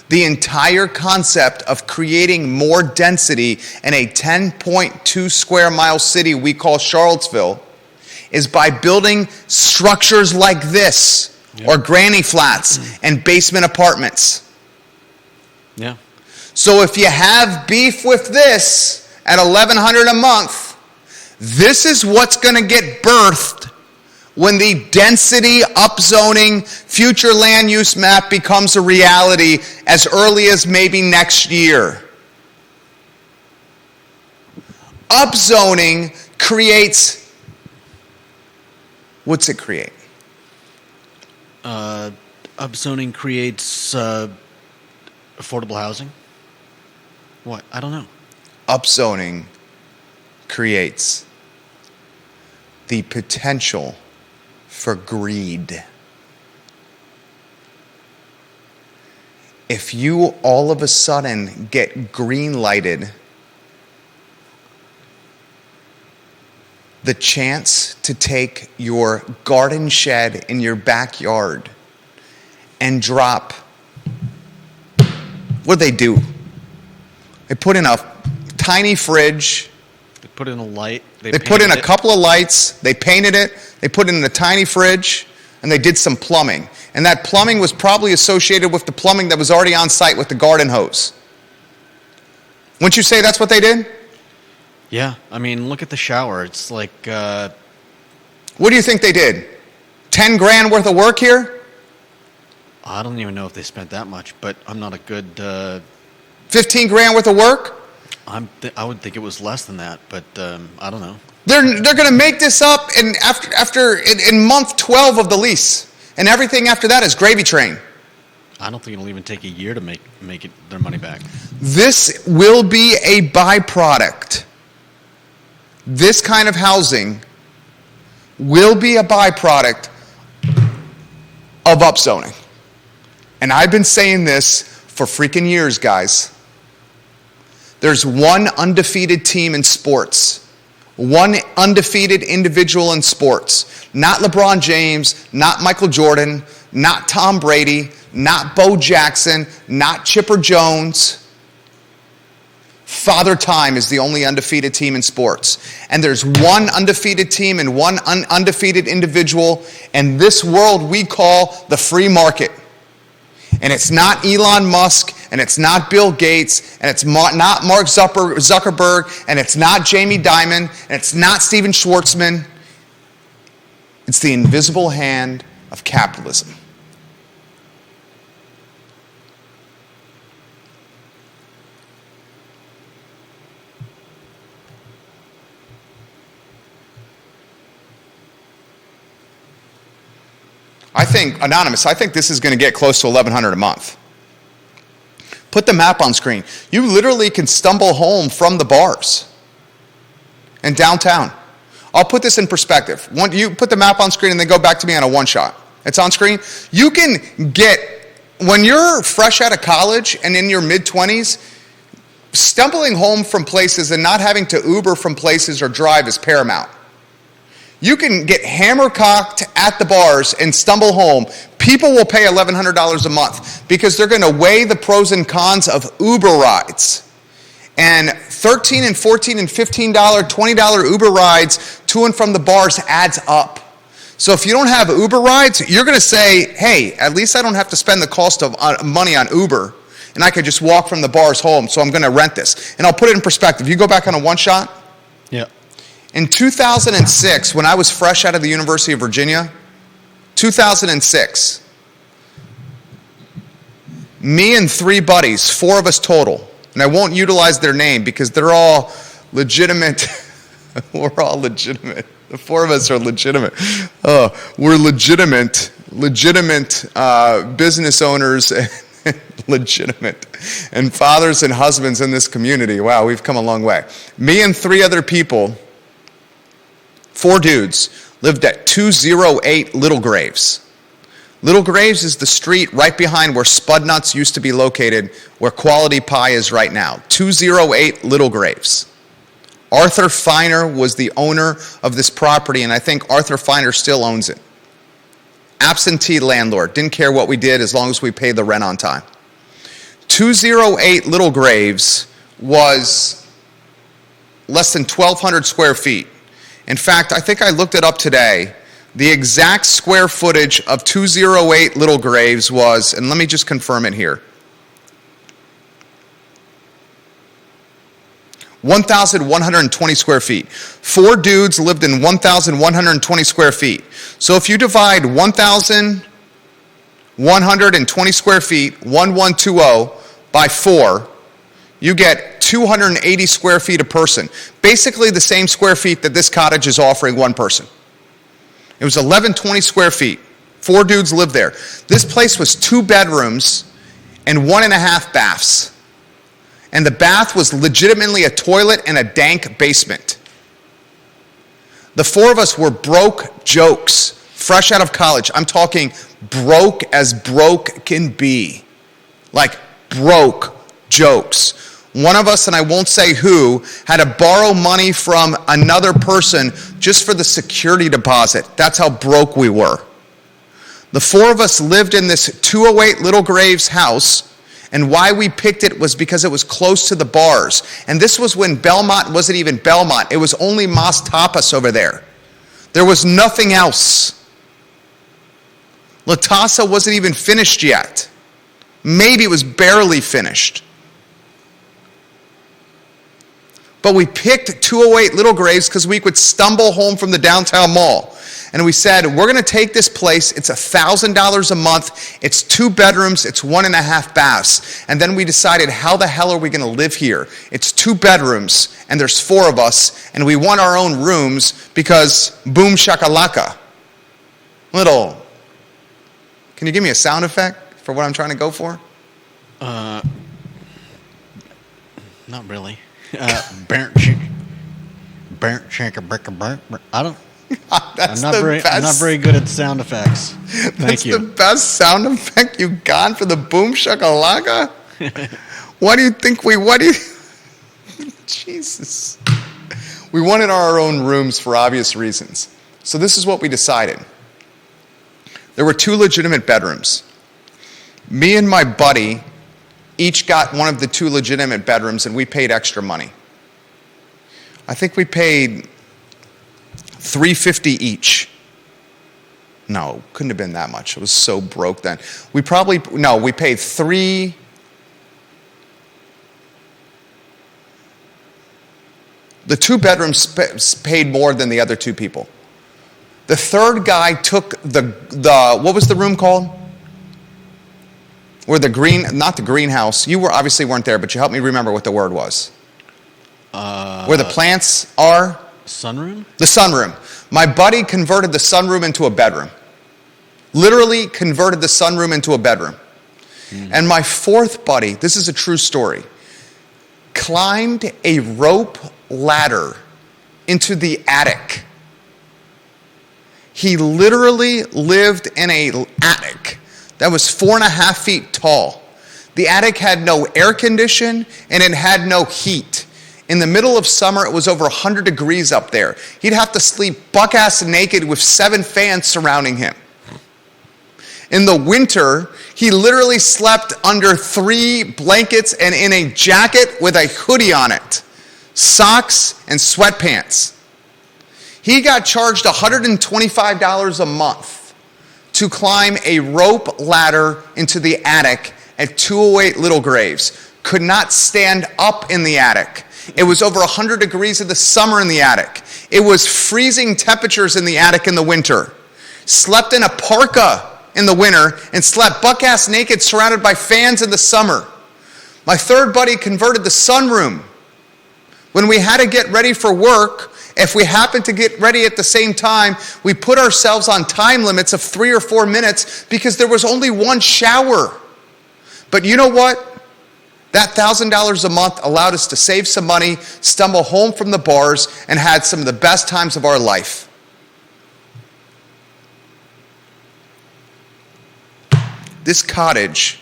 The entire concept of creating more density in a 10.2 square mile city we call Charlottesville is by building structures like this, or granny flats and basement apartments. Yeah. So if you have beef with this at $1,100 a month, this is what's going to get birthed when the density upzoning future land use map becomes a reality as early as maybe next year. Upzoning creates, what's it create? Upzoning creates affordable housing? What? I don't know. Upzoning creates the potential for greed. If you all of a sudden get green lighted, the chance to take your garden shed in your backyard and drop, what do? They put in a tiny fridge. They put in a light. They put in a couple of lights. They painted it. They put it in a tiny fridge, and they did some plumbing. And that plumbing was probably associated with the plumbing that was already on site with the garden hose. Wouldn't you say that's what they did? Yeah. I mean, look at the shower. It's like... What do you think they did? 10 grand worth of work here? I don't even know if they spent that much, but I'm not a good... 15 grand worth of work? I would think it was less than that, but I don't know. They're going to make this up in month 12 of the lease, and everything after that is gravy train. I don't think it'll even take a year to make it their money back. This will be a byproduct. This kind of housing will be a byproduct of upzoning. And I've been saying this for freaking years, guys. There's one undefeated team in sports. One undefeated individual in sports. Not LeBron James, not Michael Jordan, not Tom Brady, not Bo Jackson, not Chipper Jones. Father Time is the only undefeated team in sports. And there's one undefeated team and one undefeated individual in this world we call the free market. And it's not Elon Musk, and it's not Bill Gates, and it's not Mark Zuckerberg, and it's not Jamie Dimon, and it's not Steven Schwartzman. It's the invisible hand of capitalism. I think, Anonymous, I think this is going to get close to $1,100 a month. Put the map on screen. You literally can stumble home from the bars in downtown. I'll put this in perspective. You put the map on screen and then go back to me on a one-shot. It's on screen. You can get, when you're fresh out of college and in your mid-20s, stumbling home from places and not having to Uber from places or drive is paramount. You can get hammer-cocked at the bars and stumble home. People will pay $1,100 a month because they're going to weigh the pros and cons of Uber rides. And $13 and $14 and $15, $20 Uber rides to and from the bars adds up. So if you don't have Uber rides, you're going to say, hey, at least I don't have to spend the cost of money on Uber, and I could just walk from the bars home, so I'm going to rent this. And I'll put it in perspective. You go back on a one-shot. Yeah. In 2006, when I was fresh out of the University of Virginia, 2006, me and 3 buddies, 4 of us total, and I won't utilize their name because they're all legitimate. We're all legitimate. The 4 of us are legitimate. We're legitimate business owners, legitimate, and fathers and husbands in this community. Wow, we've come a long way. Me and 3 other people, 4 dudes, lived at 208 Little Graves. Little Graves is the street right behind where Spud Nuts used to be located, where Quality Pie is right now. 208 Little Graves. Arthur Feiner was the owner of this property, and I think Arthur Feiner still owns it. Absentee landlord. Didn't care what we did as long as we paid the rent on time. 208 Little Graves was less than 1,200 square feet. In fact, I think I looked it up today. The exact square footage of 208 Little Graves was, and let me just confirm it here, 1,120 square feet. 4 dudes lived in 1,120 square feet. So if you divide 1,120 square feet, 1120, by 4, you get 280 square feet a person. Basically the same square feet that this cottage is offering one person. It was 1,120 square feet. 4 dudes lived there. This place was 2 bedrooms and 1.5 baths. And the bath was legitimately a toilet and a dank basement. The 4 of us were broke jokes, fresh out of college. I'm talking broke as broke can be. Like broke jokes. One of us, and I won't say who, had to borrow money from another person just for the security deposit. That's how broke we were. The 4 of us lived in this 208 Little Graves house, and why we picked it was because it was close to the bars. And this was when Belmont wasn't even Belmont. It was only Mas Tapas over there. There was nothing else. La Tasa wasn't even finished yet. Maybe it was barely finished. But we picked 208 Little Graves because we could stumble home from the downtown mall. And we said, we're going to take this place. It's $1,000 a month. It's 2 bedrooms. It's 1.5 baths. And then we decided, how the hell are we going to live here? It's 2 bedrooms, and there's 4 of us, and we want our own rooms because boom shakalaka. Can you give me a sound effect for what I'm trying to go for? Not really. I don't. I'm not very good at sound effects. Thank you. That's the best sound effect you got for the boom shakalaka? What do you think Jesus. We wanted our own rooms for obvious reasons. So this is what we decided. There were 2 legitimate bedrooms. Me and my buddy each got one of the 2 legitimate bedrooms, and we paid extra money. I think we paid $350 each. No, couldn't have been that much. It was so broke then. We paid $3. The 2 bedrooms paid more than the other 2 people. The 3rd guy took the what was the room called? Where not the greenhouse. You obviously weren't there, but you helped me remember what the word was. Where the plants are? Sunroom? The sunroom. My buddy converted the sunroom into a bedroom. Literally converted the sunroom into a bedroom. And my fourth buddy, this is a true story, climbed a rope ladder into the attic. He literally lived in an attic that was 4.5 feet tall. The attic had no air condition and it had no heat. In the middle of summer, it was over 100 degrees up there. He'd have to sleep buck-ass naked with 7 fans surrounding him. In the winter, he literally slept under 3 blankets and in a jacket with a hoodie on it, socks and sweatpants. He got charged $125 a month to climb a rope ladder into the attic at 208 Little Graves. Could not stand up in the attic. It was over 100 degrees in the summer in the attic. It was freezing temperatures in the attic in the winter. Slept in a parka in the winter and slept buck-ass naked surrounded by fans in the summer. My third buddy converted the sunroom. When we had to get ready for work, if we happened to get ready at the same time, we put ourselves on time limits of 3 or 4 minutes because there was only one shower. But you know what? That $1,000 a month allowed us to save some money, stumble home from the bars, and had some of the best times of our life. This cottage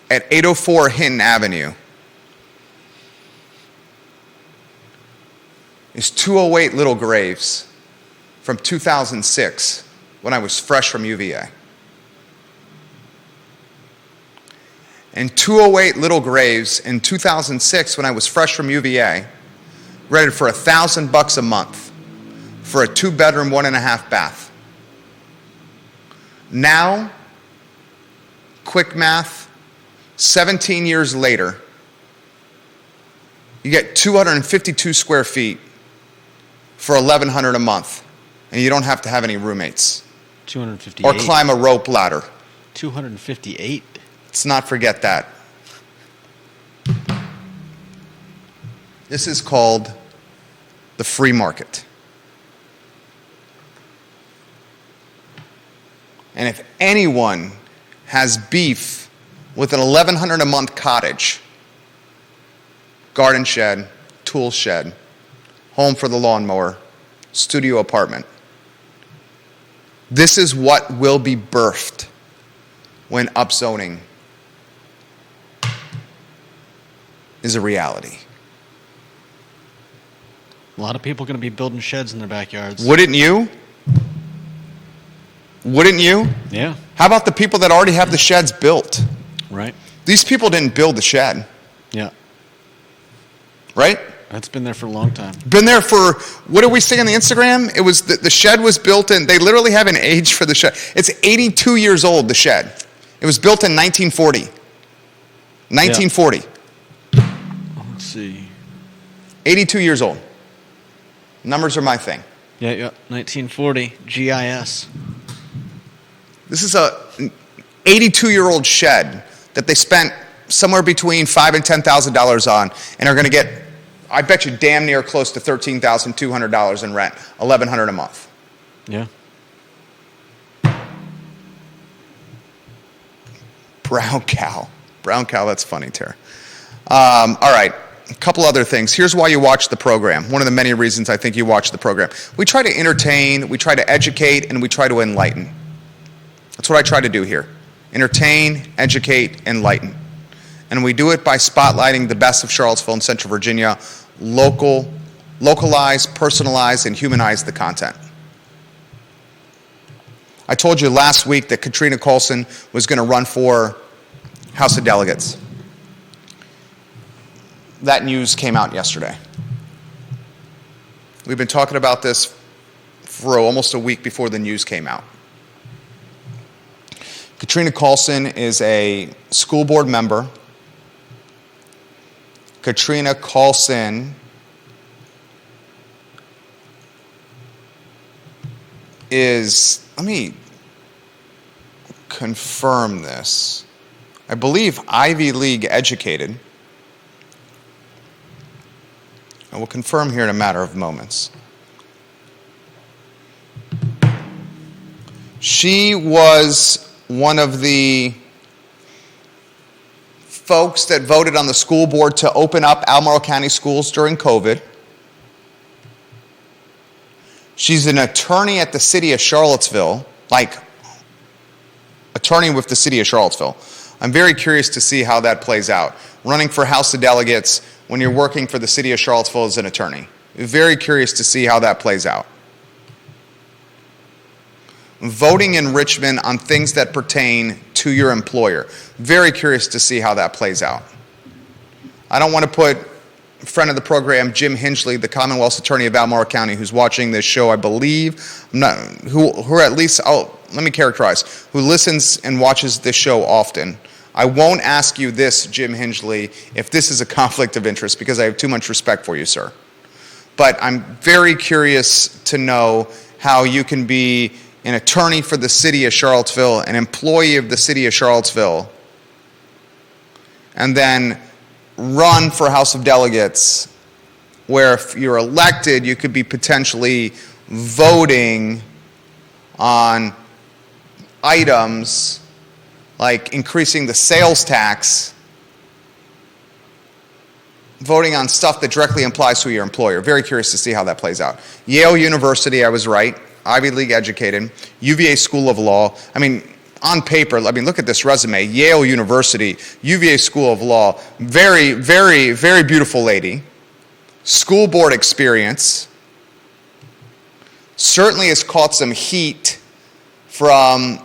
at 804 Hinton Avenue is 208 Little Graves from 2006 when I was fresh from UVA. And 208 Little Graves in 2006 when I was fresh from UVA rented for $1,000 a month for a 2-bedroom, 1.5 bath. Now, quick math, 17 years later, you get 252 square feet for $1,100 a month, and you don't have to have any roommates 258. or climb a rope ladder. 258. Let's not forget that. This is called the free market. And if anyone has beef with an $1,100 a month cottage, garden shed, tool shed, home for the lawnmower, studio apartment, this is what will be birthed when upzoning is a reality. A lot of people are going to be building sheds in their backyards. Wouldn't you? Wouldn't you? Yeah. How about the people that already have the sheds built? Right. These people didn't build the shed, Yeah. right? That's been there for a long time. Been there for, what did we say on the Instagram? It was, the shed was built in, they literally have an age for the shed. It's 82 years old, the shed. It was built in 1940. 1940. Let's see. 82 years old. Numbers are my thing. Yeah. 1940. GIS. This is a 82-year-old shed that they spent somewhere between $5,000 and $10,000 on and are going to get, I bet you, damn near close to $13,200 in rent, $1,100 a month. Yeah. Brown cow, that's funny, Tara. All right, a couple other things. Here's why you watch the program. One of the many reasons I think you watch the program. We try to entertain, we try to educate, and we try to enlighten. That's what I try to do here. Entertain, educate, enlighten. And we do it by spotlighting the best of Charlottesville and Central Virginia, localize, personalize, and humanize the content. I told you last week that Katrina Callsen was going to run for House of Delegates. That news came out yesterday. We've been talking about this for almost a week before the news came out. Katrina Callsen is a school board member. Katrina Callsen is, let me confirm this, I believe Ivy League educated. I will confirm here in a matter of moments. She was one of the folks that voted on the school board to open up Albemarle County schools during COVID. She's an attorney at the city of Charlottesville, like attorney with the city of Charlottesville. I'm very curious to see how that plays out. Running for House of Delegates when you're working for the city of Charlottesville as an attorney. Very curious to see how that plays out. Voting in Richmond on things that pertain to your employer. Very curious to see how that plays out. I don't want to put friend of the program, Jim Hingley, the Commonwealth's attorney of Albemarle County, who's watching this show, I believe, who at least, let me characterize, who listens and watches this show often. I won't ask you this, Jim Hingley, if this is a conflict of interest, because I have too much respect for you, sir. But I'm very curious to know how you can be an attorney for the city of Charlottesville, an employee of the city of Charlottesville, and then run for House of Delegates, where if you're elected, you could be potentially voting on items like increasing the sales tax, voting on stuff that directly applies to your employer. Very curious to see how that plays out. Yale University, I was right, Ivy League educated. UVA School of Law, I mean, on paper, I mean, look at this resume. Yale University, UVA School of Law, very, very, very beautiful lady. School board experience. Certainly has caught some heat from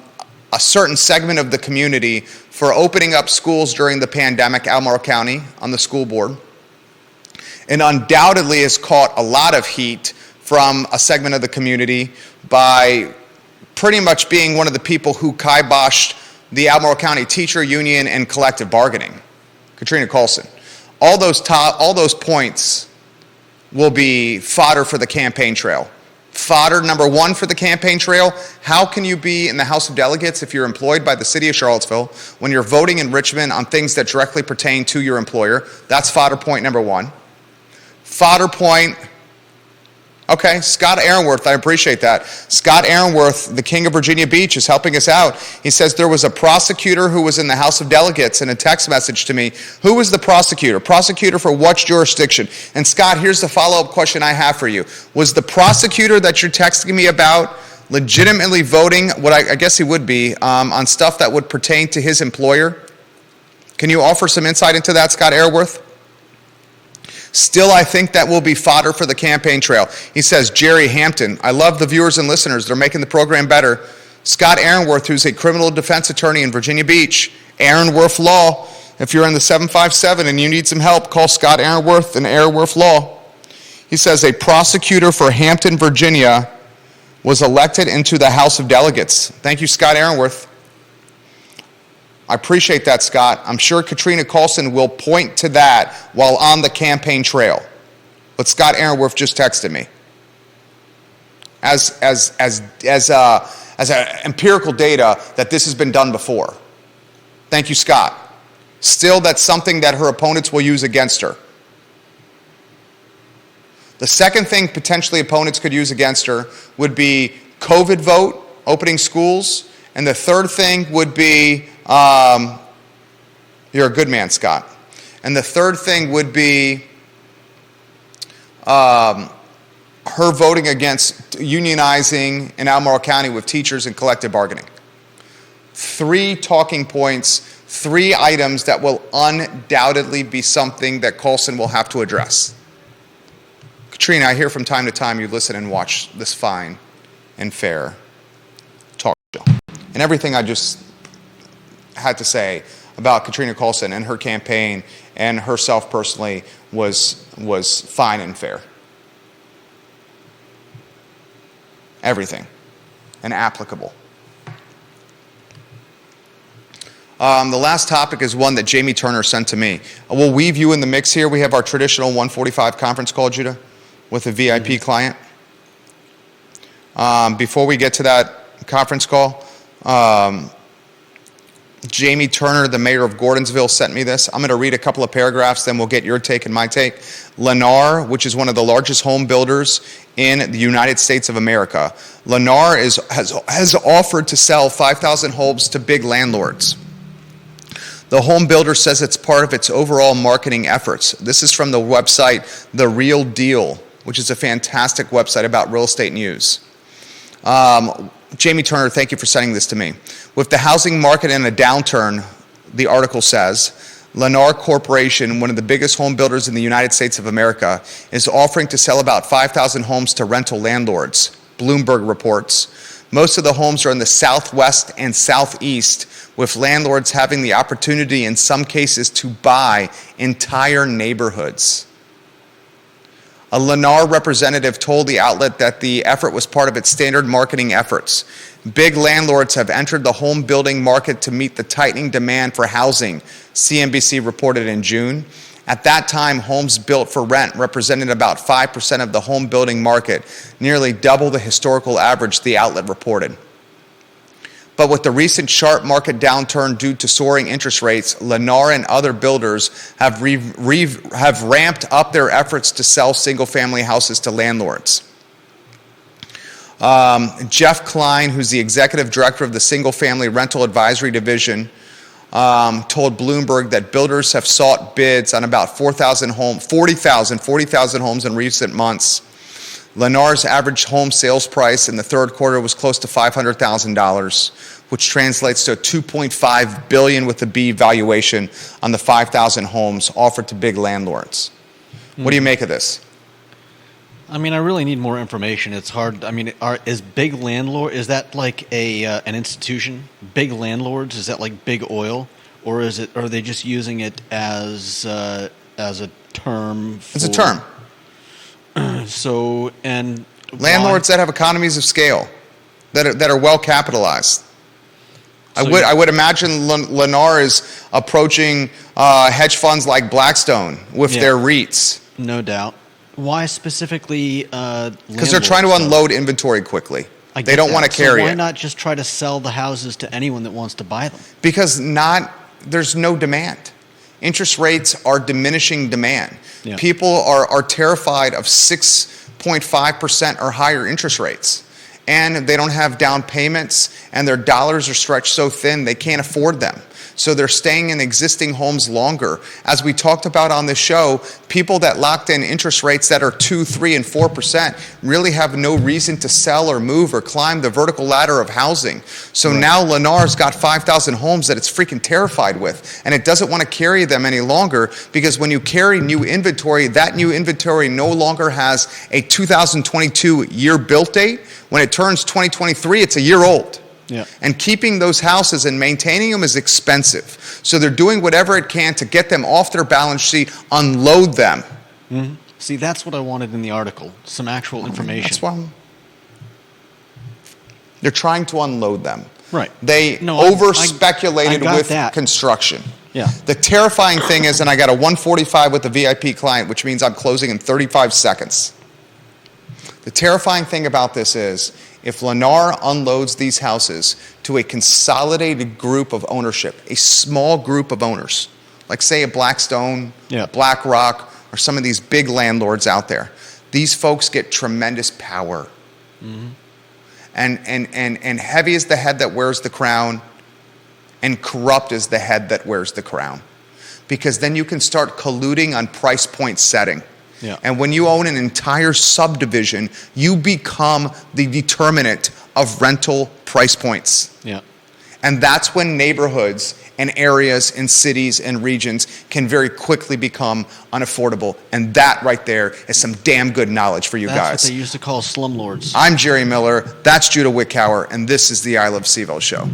a certain segment of the community for opening up schools during the pandemic, Albemarle County, on the school board. And undoubtedly has caught a lot of heat from a segment of the community by pretty much being one of the people who kiboshed the Albemarle County Teacher Union and collective bargaining, Katrina Callsen. All those points will be fodder for the campaign trail. Fodder number one for the campaign trail: how can you be in the House of Delegates if you're employed by the city of Charlottesville when you're voting in Richmond on things that directly pertain to your employer? That's fodder point number one. Fodder point, okay, Scott Aaronworth, I appreciate that. Scott Aaronworth, the king of Virginia Beach, is helping us out. He says there was a prosecutor who was in the House of Delegates in a text message to me. Who was the prosecutor? Prosecutor for what jurisdiction? And Scott, here's the follow-up question I have for you. Was the prosecutor that you're texting me about legitimately voting, what I guess he would be, on stuff that would pertain to his employer? Can you offer some insight into that, Scott Aaronworth? Still, I think that will be fodder for the campaign trail. He says, Jerry Hampton, I love the viewers and listeners. They're making the program better. Scott Aaronworth, who's a criminal defense attorney in Virginia Beach. Aaronworth Law. If you're in the 757 and you need some help, call Scott Aaronworth and Aaronworth Law. He says a prosecutor for Hampton, Virginia was elected into the House of Delegates. Thank you, Scott Aaronworth. I appreciate that, Scott. I'm sure Katrina Callsen will point to that while on the campaign trail. But Scott Aaronworth just texted me as empirical data that this has been done before. Thank you, Scott. Still, that's something that her opponents will use against her. The second thing potentially opponents could use against her would be COVID vote, opening schools, and the third thing would be you're a good man, Scott. And the third thing would be her voting against unionizing in Albemarle County with teachers and collective bargaining. 3 talking points, 3 items that will undoubtedly be something that Callsen will have to address. Katrina, I hear from time to time you listen and watch this fine and fair talk show. And everything I just had to say about Katrina Callsen and her campaign and herself personally was fine and fair. Everything. And applicable. The last topic is one that Jamie Turner sent to me. We'll weave you in the mix here. We have our traditional 1:45 conference call, Judah, with a VIP client. Before we get to that conference call, Jamie Turner, the mayor of Gordonsville, sent me this. I'm going to read a couple of paragraphs, then we'll get your take and my take. Lennar, which is one of the largest home builders in the United States of America. Lennar has offered to sell 5,000 homes to big landlords. The home builder says it's part of its overall marketing efforts. This is from the website The Real Deal, which is a fantastic website about real estate news. Jamie Turner, thank you for sending this to me. With the housing market in a downturn, the article says, Lennar Corporation, one of the biggest home builders in the United States of America, is offering to sell about 5,000 homes to rental landlords, Bloomberg reports. Most of the homes are in the southwest and southeast, with landlords having the opportunity in some cases to buy entire neighborhoods. A Lennar representative told the outlet that the effort was part of its standard marketing efforts. Big landlords have entered the home building market to meet the tightening demand for housing, CNBC reported in June. At that time, homes built for rent represented about 5% of the home building market, nearly double the historical average, the outlet reported. But with the recent sharp market downturn due to soaring interest rates, Lennar and other builders have ramped up their efforts to sell single-family houses to landlords. Jeff Klein, who's the executive director of the Single-Family Rental Advisory Division, told Bloomberg that builders have sought bids on about 40,000 homes in recent months. Lennar's average home sales price in the third quarter was close to $500,000, which translates to a $2.5 billion with a B valuation on the 5,000 homes offered to big landlords. What do you make of this? I mean, I really need more information. It's hard. I mean, is big landlord, is that like an institution? Big landlords, is that like big oil, or are they just using it as a term? It's a term. So, and landlords that have economies of scale, that are well capitalized. I would imagine Lennar is approaching hedge funds like Blackstone with their REITs. No doubt. Why specifically? Because they're trying to unload inventory quickly. They don't want to carry it. Why not just try to sell the houses to anyone that wants to buy them? Because there's no demand. Interest rates are diminishing demand. Yeah. People are terrified of 6.5% or higher interest rates. And they don't have down payments, and their dollars are stretched so thin they can't afford them. So they're staying in existing homes longer. As we talked about on the show, people that locked in interest rates that are 2, 3, and 4% really have no reason to sell or move or climb the vertical ladder of housing. So now Lennar's got 5,000 homes that it's freaking terrified with, and it doesn't want to carry them any longer, because when you carry new inventory, that new inventory no longer has a 2022 year built date. When it turns 2023, it's a year old. Yeah. And keeping those houses and maintaining them is expensive. So they're doing whatever it can to get them off their balance sheet, unload them. Mm-hmm. See, that's what I wanted in the article, some actual information. That's why they're trying to unload them. Right. They over-speculated with construction. Yeah. The terrifying thing is, and I got a 145 with a VIP client, which means I'm closing in 35 seconds. The terrifying thing about this is, if Lennar unloads these houses to a consolidated group of ownership, a small group of owners, like say a Blackstone, BlackRock, or some of these big landlords out there, these folks get tremendous power. Mm-hmm. And heavy is the head that wears the crown, and corrupt is the head that wears the crown. Because then you can start colluding on price point setting. Yeah. And when you own an entire subdivision, you become the determinant of rental price points. Yeah. And that's when neighborhoods and areas and cities and regions can very quickly become unaffordable. And that right there is some damn good knowledge for you guys. That's what they used to call slumlords. I'm Jerry Miller, that's Judah Wickower, and this is the I Love CVille Show.